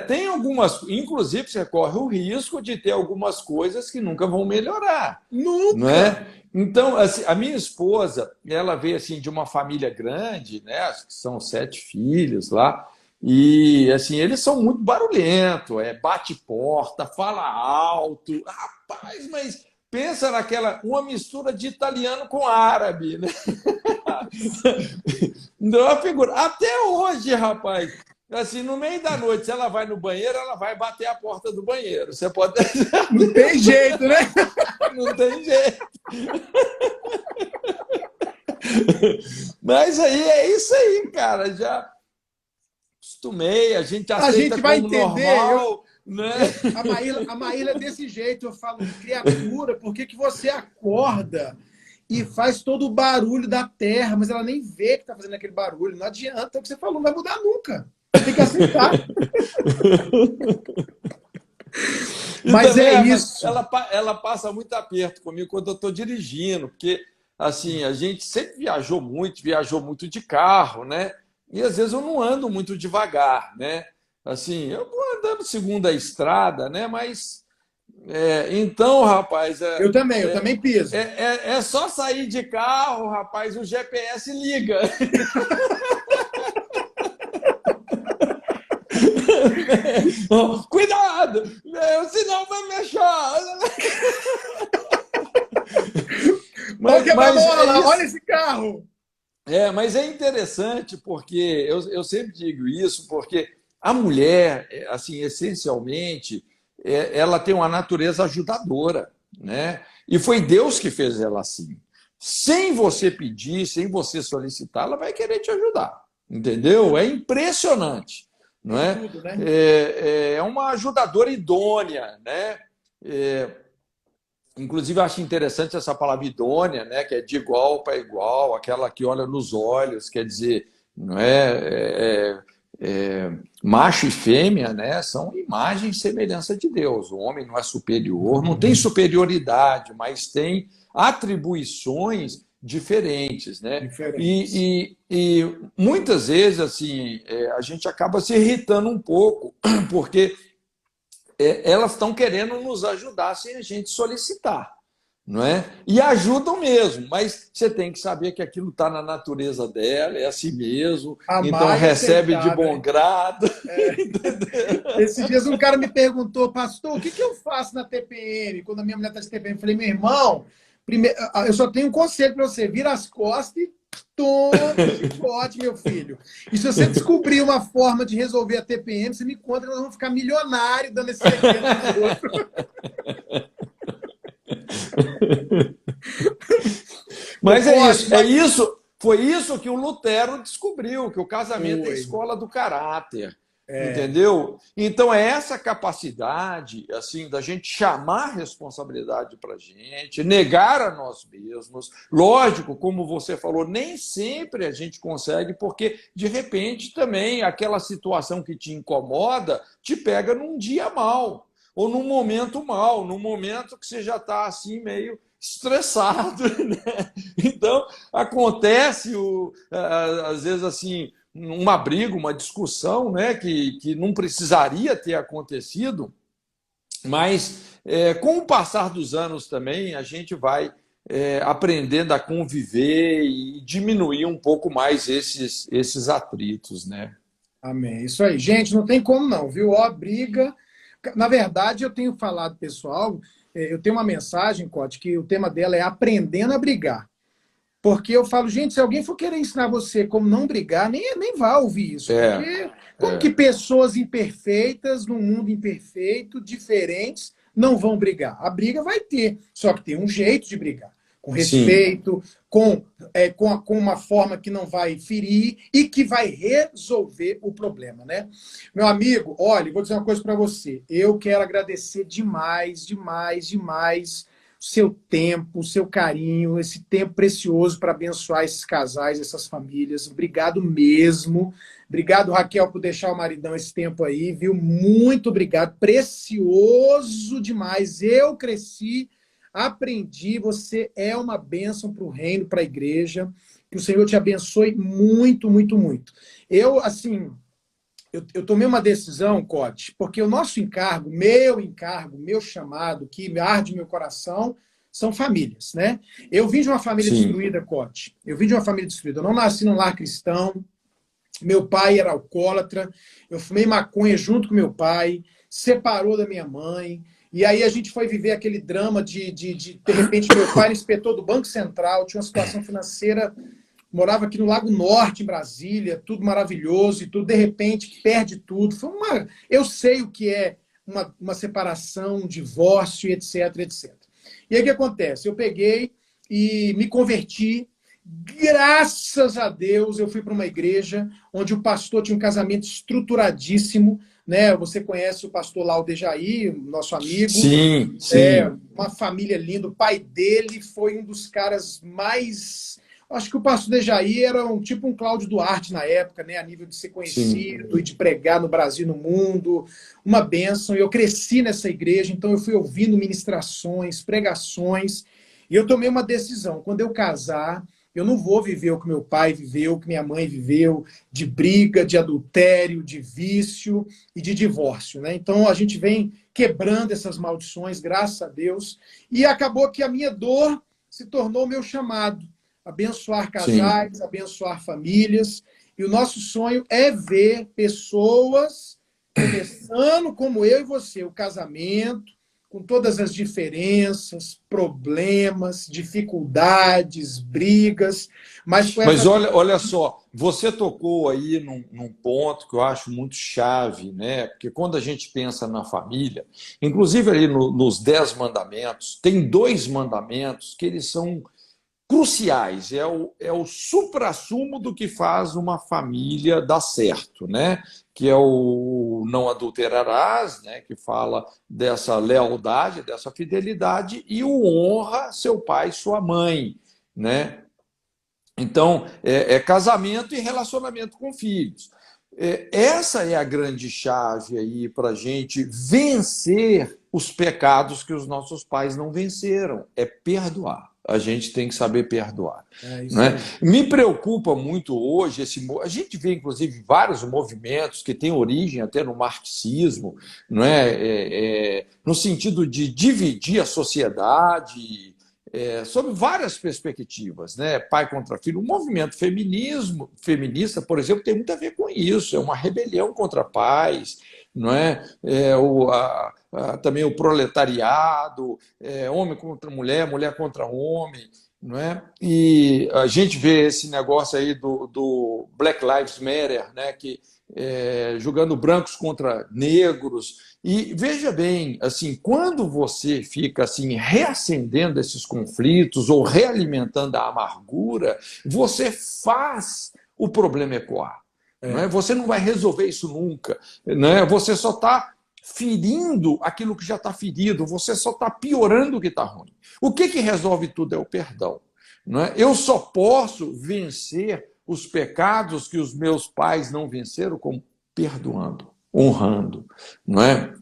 Tem algumas, inclusive você corre o risco de ter algumas coisas que nunca vão melhorar, não Nunca! é? Então, assim, a minha esposa, ela veio assim de uma família grande, né? Acho que são 7 filhos lá. E assim, eles são muito barulhentos, bate porta, fala alto. Rapaz, mas pensa naquela uma mistura de italiano com árabe, né? Então, uma figura. Até hoje, rapaz, assim, no meio da noite, se ela vai no banheiro, ela vai bater a porta do banheiro. Você pode. Não tem jeito, né? Não tem jeito. Mas aí é isso aí, cara. Já acostumei, a gente A aceita gente vai como entender. normal, né? A Maíla é desse jeito. Eu falo, criatura, por que que você acorda e faz todo o barulho da terra, mas ela nem vê que está fazendo aquele barulho? Não adianta, o que você falou não vai mudar nunca. Tem que aceitar. Mas também, é isso. ela passa muito aperto comigo quando eu estou dirigindo, porque assim, a gente sempre viajou muito de carro, né? E às vezes eu não ando muito devagar, né? Assim, eu vou andando segundo a estrada, né? Mas então, rapaz, Eu também piso. é só sair de carro, rapaz, o GPS liga. Cuidado! O sinal vai me achar! Olha o quebra-mola, olha isso. esse carro! Mas é interessante porque eu sempre digo isso, porque a mulher, assim, essencialmente, ela tem uma natureza ajudadora, né? E foi Deus que fez ela assim. Sem você pedir, sem você solicitar, ela vai querer te ajudar, entendeu? É impressionante, não Em é? tudo, né? É uma ajudadora idônea, né? Inclusive, eu acho interessante essa palavra idônea, né? Que é de igual para igual, aquela que olha nos olhos, quer dizer, não macho e fêmea, né? São imagem e semelhança de Deus. O homem não é superior, não tem superioridade, mas tem atribuições diferentes, né? Diferentes. E muitas vezes assim a gente acaba se irritando um pouco, porque elas estão querendo nos ajudar sem a gente solicitar, não é? E ajudam mesmo, mas você tem que saber que aquilo está na natureza dela, é assim mesmo, então Amar e recebe de aceitar, bom né? grado. Esses dias um cara me perguntou, pastor, o que que eu faço na TPM? Quando a minha mulher está de TPM, eu falei, meu irmão, primeiro, eu só tenho um conselho para você, vira as costas e toma o chicote, meu filho. E se você descobrir uma forma de resolver a TPM, você me conta que nós vamos ficar milionários dando esse segredo para outro. Mas é isso, foi isso que o Lutero descobriu, que o casamento é a escola do caráter. Entendeu? Então é essa capacidade assim da gente chamar a responsabilidade para a gente, negar a nós mesmos. Lógico, como você falou, nem sempre a gente consegue, porque de repente também aquela situação que te incomoda te pega num dia mal, ou num momento mal, num momento que você já está assim meio estressado, né? Então acontece às vezes assim uma briga, uma discussão, né, que não precisaria ter acontecido, mas com o passar dos anos também a gente vai aprendendo a conviver e diminuir um pouco mais esses atritos, né? Amém. Isso aí. Gente, não tem como não, viu? Ó, briga. Na verdade, eu tenho falado, pessoal, eu tenho uma mensagem, Cote, que o tema dela é aprendendo a brigar. Porque eu falo, gente, se alguém for querer ensinar você como não brigar, nem vai ouvir isso. Porque como que pessoas imperfeitas, num mundo imperfeito, diferentes, não vão brigar? A briga vai ter, só que tem um jeito de brigar. Com respeito, com uma forma que não vai ferir e que vai resolver o problema, né? Meu amigo, olha, vou dizer uma coisa para você. Eu quero agradecer demais, demais, demais seu tempo, seu carinho, esse tempo precioso para abençoar esses casais, essas famílias. Obrigado mesmo. Obrigado, Raquel, por deixar o maridão esse tempo aí, viu? Muito obrigado. Precioso demais. Eu cresci, aprendi. Você é uma bênção para o reino, para a igreja. Que o Senhor te abençoe muito, muito, muito. Eu, assim, eu tomei uma decisão, Cote, porque o nosso encargo, meu chamado, que me arde meu coração, são famílias, né? Eu vim de uma família destruída, Cote. Eu vim de uma família destruída. Eu não nasci num lar cristão. Meu pai era alcoólatra. Eu fumei maconha junto com meu pai. Separou da minha mãe. E aí a gente foi viver aquele drama de repente, meu pai era inspetor do Banco Central, tinha uma situação financeira. Morava aqui no Lago Norte, em Brasília, tudo maravilhoso, e tudo, de repente, perde tudo. Eu sei o que é uma separação, um divórcio, etc, etc. E aí o que acontece? Eu peguei e me converti. Graças a Deus, eu fui para uma igreja onde o pastor tinha um casamento estruturadíssimo, né? Você conhece o pastor Laudejaí, nosso amigo. Sim, sim. Uma família linda. O pai dele foi um dos caras mais... Acho que o pastor Dejaí era tipo um Cláudio Duarte na época, né? A nível de ser conhecido. Sim. E de pregar no Brasil e no mundo. Uma bênção. Eu cresci nessa igreja, então eu fui ouvindo ministrações, pregações, e eu tomei uma decisão. Quando eu casar, eu não vou viver o que meu pai viveu, o que minha mãe viveu, de briga, de adultério, de vício e de divórcio, né? Então a gente vem quebrando essas maldições, graças a Deus, e acabou que a minha dor se tornou o meu chamado. Abençoar casais, abençoar famílias. E o nosso sonho é ver pessoas começando como eu e você, o casamento, com todas as diferenças, problemas, dificuldades, brigas. Mas olha só, você tocou aí num ponto que eu acho muito chave, né? Porque quando a gente pensa na família, inclusive ali nos 10 mandamentos, tem 2 mandamentos que eles são cruciais, é o suprassumo do que faz uma família dar certo, né? Que é o não adulterarás, né? Que fala dessa lealdade, dessa fidelidade, e o honra seu pai e sua mãe, né? Então, é casamento e relacionamento com filhos. Essa é a grande chave aí para a gente vencer os pecados que os nossos pais não venceram, é perdoar. A gente tem que saber perdoar. Né? Me preocupa muito hoje, a gente vê, inclusive, vários movimentos que têm origem até no marxismo, não é? No sentido de dividir a sociedade sob várias perspectivas, né? Pai contra filho. O movimento feminista, por exemplo, tem muito a ver com isso, é uma rebelião contra pais, não é? Também o proletariado, homem contra mulher, mulher contra homem, não é? E a gente vê esse negócio aí do Black Lives Matter, né? Que julgando brancos contra negros. E veja bem, assim, quando você fica assim reacendendo esses conflitos ou realimentando a amargura, você faz o problema ecoar. Não é? Você não vai resolver isso nunca. Não é? Você só está ferindo aquilo que já está ferido, você só está piorando o que está ruim. O que resolve tudo é o perdão. Não é? Eu só posso vencer os pecados que os meus pais não venceram como perdoando, honrando, não é?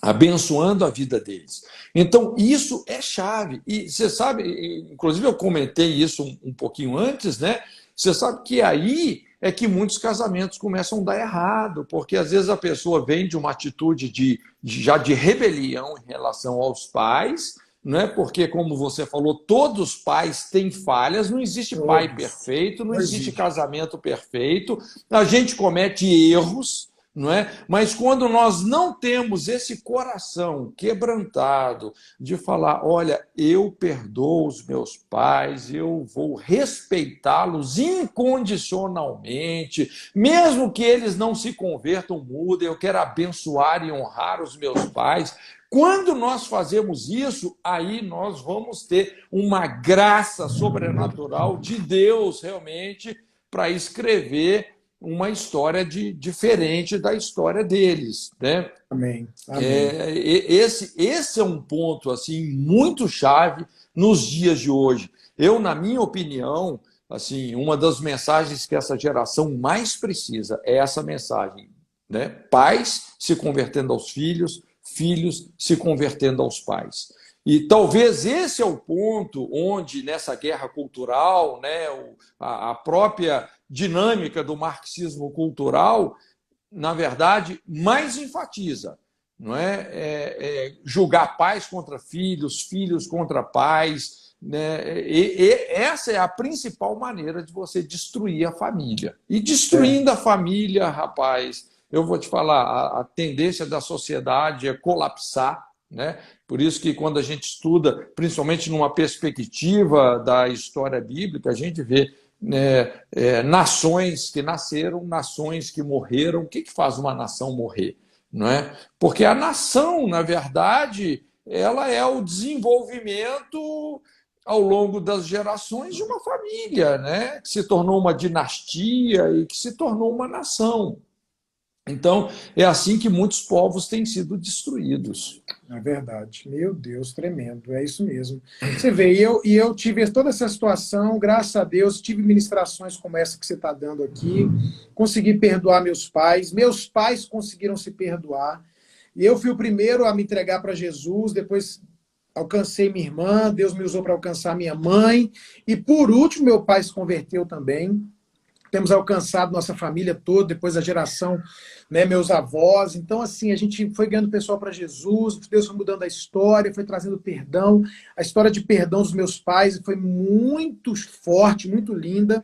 Abençoando a vida deles. Então, isso é chave. E você sabe, inclusive eu comentei isso um pouquinho antes, né? Você sabe que aí é que muitos casamentos começam a dar errado, porque às vezes a pessoa vem de uma atitude já de rebelião em relação aos pais, né? Porque, como você falou, todos os pais têm falhas, não existe pai perfeito, não existe casamento perfeito, a gente comete erros, não é? Mas quando nós não temos esse coração quebrantado de falar, olha, eu perdoo os meus pais, eu vou respeitá-los incondicionalmente, mesmo que eles não se convertam, mudem, eu quero abençoar e honrar os meus pais. Quando nós fazemos isso, aí nós vamos ter uma graça sobrenatural de Deus realmente para escrever uma história diferente da história deles, né? Amém. Esse é um ponto assim muito chave nos dias de hoje. Eu, na minha opinião, assim, uma das mensagens que essa geração mais precisa é essa mensagem, né? Pais se convertendo aos filhos, filhos se convertendo aos pais. E talvez esse é o ponto onde, nessa guerra cultural, né, a própria dinâmica do marxismo cultural, na verdade, mais enfatiza, não é? Julgar pais contra filhos, filhos contra pais, né? Essa é a principal maneira de você destruir a família. E destruindo a família, rapaz, eu vou te falar, a tendência da sociedade é colapsar, né? Por isso que quando a gente estuda, principalmente numa perspectiva da história bíblica, a gente vê, né, nações que nasceram, nações que morreram. O que faz uma nação morrer? Não é? Porque a nação, na verdade, ela é o desenvolvimento ao longo das gerações de uma família, né? Que se tornou uma dinastia e que se tornou uma nação. Então, é assim que muitos povos têm sido destruídos. É verdade. Meu Deus, tremendo. É isso mesmo. Você vê, eu tive toda essa situação, graças a Deus, tive ministrações como essa que você está dando aqui, consegui perdoar meus pais conseguiram se perdoar, e eu fui o primeiro a me entregar para Jesus, depois alcancei minha irmã, Deus me usou para alcançar minha mãe, e por último, meu pai se converteu também. Temos alcançado nossa família toda, depois a geração, né, meus avós. Então, assim, a gente foi ganhando pessoal para Jesus, Deus foi mudando a história, foi trazendo perdão. A história de perdão dos meus pais foi muito forte, muito linda.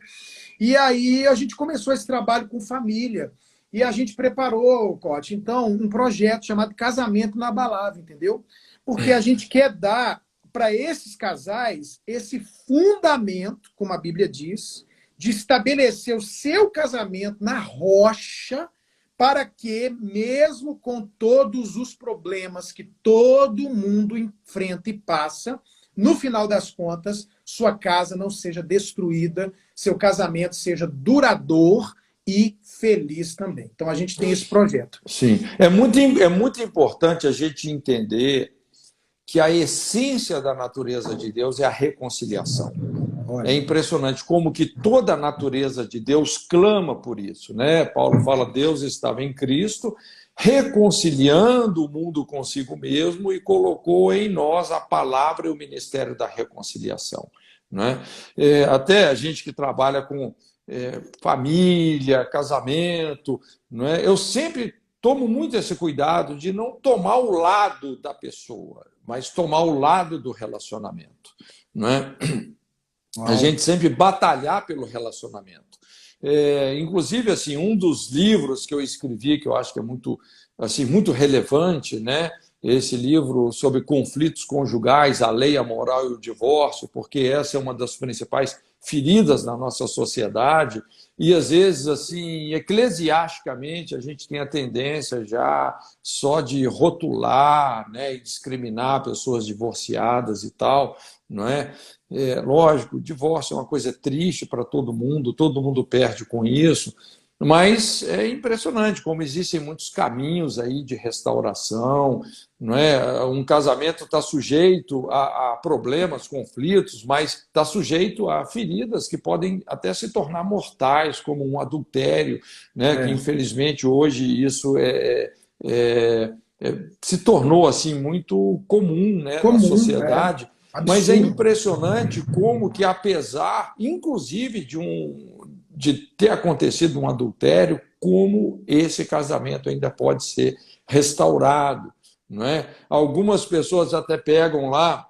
E aí a gente começou esse trabalho com família. E a gente preparou, Cote, então, um projeto chamado Casamento Inabalável, entendeu? Porque a gente quer dar para esses casais esse fundamento, como a Bíblia diz, de estabelecer o seu casamento na rocha, para que, mesmo com todos os problemas que todo mundo enfrenta e passa, no final das contas, sua casa não seja destruída, seu casamento seja duradouro e feliz também. Então, a gente tem esse projeto. Sim, é muito importante a gente entender que a essência da natureza de Deus é a reconciliação. É impressionante como que toda a natureza de Deus clama por isso, né? Paulo fala, Deus estava em Cristo, reconciliando o mundo consigo mesmo e colocou em nós a palavra e o ministério da reconciliação, né? Até a gente que trabalha com família, casamento, né? Eu sempre tomo muito esse cuidado de não tomar o lado da pessoa, mas tomar o lado do relacionamento, né? A gente sempre batalhar pelo relacionamento. Inclusive, assim, um dos livros que eu escrevi, que eu acho que é muito, assim, muito relevante, né? Esse livro sobre conflitos conjugais, a lei, a moral e o divórcio, porque essa é uma das principais feridas na nossa sociedade. E, às vezes, assim, eclesiasticamente, a gente tem a tendência já só de rotular, né, e discriminar pessoas divorciadas e tal, não é? Lógico, o divórcio é uma coisa triste para todo mundo perde com isso, mas é impressionante como existem muitos caminhos aí de restauração, não é? Um casamento está sujeito a problemas, conflitos, mas está sujeito a feridas que podem até se tornar mortais, como um adultério, né? Que infelizmente hoje isso se tornou assim muito comum, né, na sociedade. Mas é impressionante como que, apesar, inclusive, de ter acontecido um adultério, como esse casamento ainda pode ser restaurado, não é? Algumas pessoas até pegam lá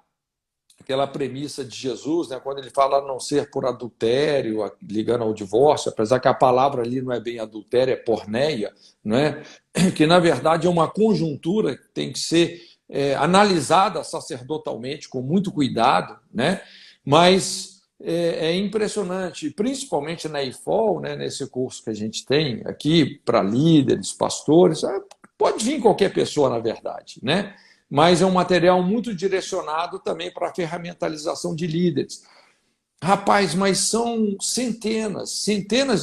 aquela premissa de Jesus, né, quando ele fala a não ser por adultério, ligando ao divórcio, apesar que a palavra ali não é bem adultério, é porneia, não é? Que na verdade é uma conjuntura que tem que ser analisada sacerdotalmente, com muito cuidado, né? Mas é impressionante, principalmente na IFOL, né, nesse curso que a gente tem aqui para líderes, pastores, pode vir qualquer pessoa, na verdade, né? Mas é um material muito direcionado também para a ferramentalização de líderes. Rapaz, mas são centenas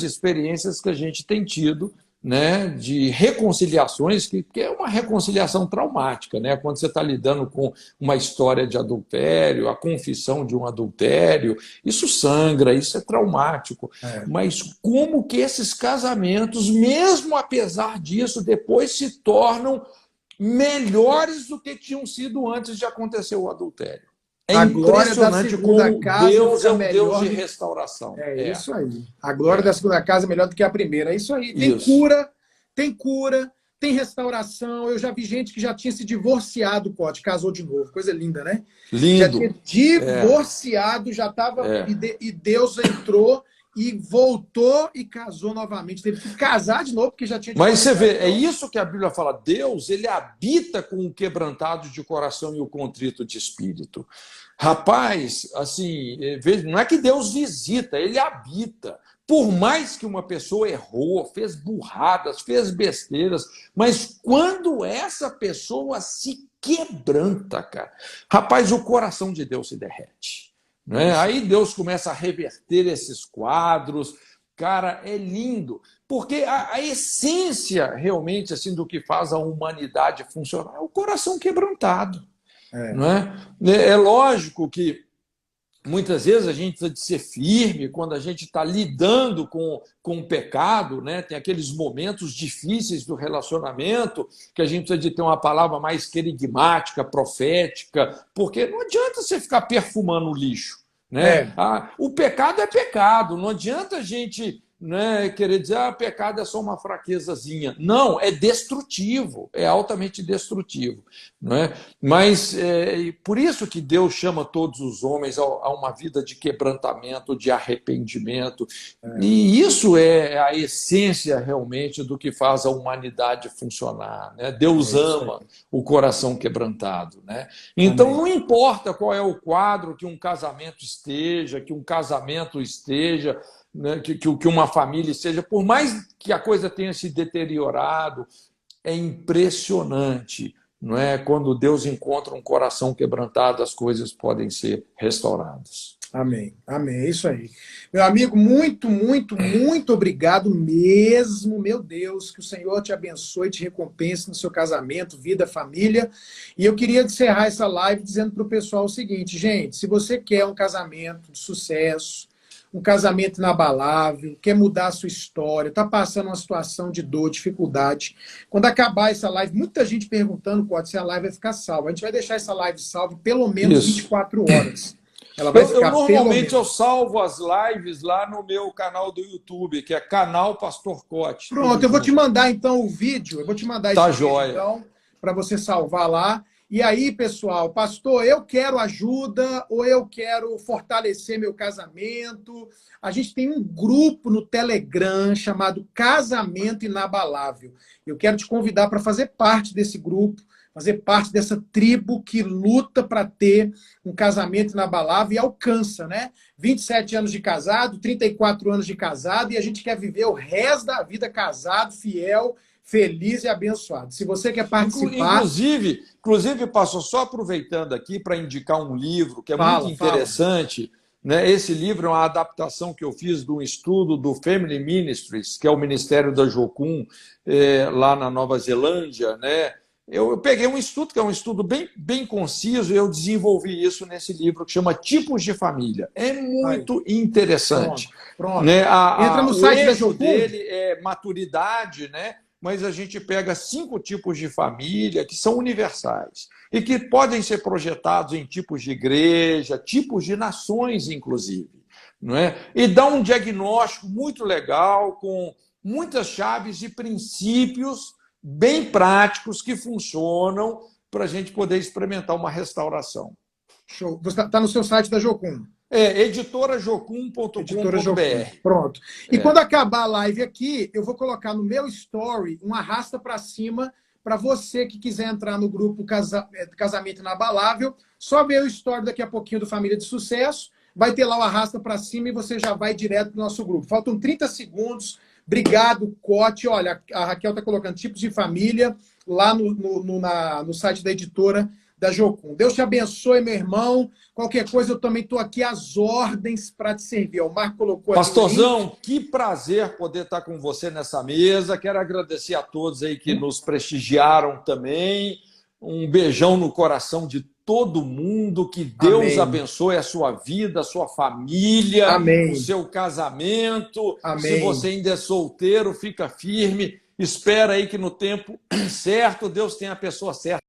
de experiências que a gente tem tido, né, de reconciliações, que é uma reconciliação traumática, né? Quando você está lidando com uma história de adultério, a confissão de um adultério, isso sangra, isso é traumático. Mas como que esses casamentos, mesmo apesar disso, depois se tornam melhores do que tinham sido antes de acontecer o adultério? É impressionante como Deus é um Deus de restauração. É isso aí. A glória da segunda casa é melhor do que a primeira. É isso aí. Tem cura, tem restauração. Eu já vi gente que já tinha se divorciado, Pote, casou de novo. Coisa linda, né? Lindo. Já tinha divorciado, já estava... E Deus entrou e voltou e casou novamente. Teve que casar de novo, porque já tinha... Mas você vê, é isso que a Bíblia fala. Deus, ele habita com o quebrantado de coração e o contrito de espírito. Rapaz, assim, não é que Deus visita, ele habita. Por mais que uma pessoa errou, fez burradas, fez besteiras, mas quando essa pessoa se quebranta, cara, rapaz, o coração de Deus se derrete. Né? Aí Deus começa a reverter esses quadros. Cara, é lindo, porque a essência realmente assim do que faz a humanidade funcionar é o coração quebrantado. Não é? É lógico que muitas vezes a gente precisa de ser firme quando a gente está lidando com o pecado, né? Tem aqueles momentos difíceis do relacionamento que a gente precisa de ter uma palavra mais querigmática, profética, porque não adianta você ficar perfumando o lixo. Né? O pecado é pecado, não adianta a gente, né, querer dizer pecado é só uma fraquezazinha. Não, é destrutivo, é altamente destrutivo. Né? Mas por isso que Deus chama todos os homens a uma vida de quebrantamento, de arrependimento. E isso é a essência realmente do que faz a humanidade funcionar. Né? Deus ama o coração quebrantado. Né? Então, não importa qual é o quadro que um casamento esteja, né, que uma família esteja, por mais que a coisa tenha se deteriorado, é impressionante, não é? Quando Deus encontra um coração quebrantado, as coisas podem ser restauradas. Amém, amém, é isso aí. Meu amigo, muito, muito, muito obrigado mesmo, meu Deus, que o Senhor te abençoe, te recompense no seu casamento, vida, família. E eu queria encerrar essa live dizendo para o pessoal o seguinte, gente, se você quer um casamento de sucesso, um casamento inabalável, quer mudar a sua história, está passando uma situação de dor, dificuldade, quando acabar essa live, muita gente perguntando, pode se a live vai ficar salva. A gente vai deixar essa live salva pelo menos 24 horas. Ela vai ficar normalmente eu salvo as lives lá no meu canal do YouTube, que é canal Pastor Cote. Pronto, eu vou te mandar então o vídeo, eu vou te mandar esse vídeo então, para você salvar lá. E aí, pessoal, pastor, eu quero ajuda ou eu quero fortalecer meu casamento. A gente tem um grupo no Telegram chamado Casamento Inabalável. Eu quero te convidar para fazer parte desse grupo, fazer parte dessa tribo que luta para ter um casamento inabalável e alcança, né? 27 anos de casado, 34 anos de casado, e a gente quer viver o resto da vida casado, fiel, feliz e abençoado. Se você quer participar... Inclusive, pastor, só aproveitando aqui para indicar um livro que é muito interessante. Né? Esse livro é uma adaptação que eu fiz de um estudo do Family Ministries, que é o Ministério da Jocum, lá na Nova Zelândia, né? Eu peguei um estudo, que é um estudo bem conciso, e eu desenvolvi isso nesse livro, que chama Tipos de Família. É muito interessante. Pronto. Né? Entra no site da Jocum. O dele é maturidade, né? Mas a gente pega 5 tipos de família que são universais e que podem ser projetados em tipos de igreja, tipos de nações, inclusive. Não é? E dá um diagnóstico muito legal, com muitas chaves e princípios bem práticos que funcionam para a gente poder experimentar uma restauração. Show. Você tá no seu site da Jocum. É editorajocum.com.br. Editora Jocum. Pronto. E quando acabar a live aqui, eu vou colocar no meu story um arrasta para cima para você que quiser entrar no grupo Casamento Inabalável. Só ver o story daqui a pouquinho do Família de Sucesso. Vai ter lá o arrasta para cima e você já vai direto para o nosso grupo. Faltam 30 segundos. Obrigado, Cote. Olha, a Raquel está colocando tipos de família lá no site da editora da Jocum. Deus te abençoe, meu irmão. Qualquer coisa, eu também estou aqui às ordens para te servir. O Marco colocou aqui. Pastorzão, que prazer poder estar com você nessa mesa. Quero agradecer a todos aí que nos prestigiaram também. Um beijão no coração de todo mundo. Que Deus abençoe a sua vida, a sua família, o seu casamento. Se você ainda é solteiro, fica firme. Espera aí que no tempo certo Deus tem a pessoa certa.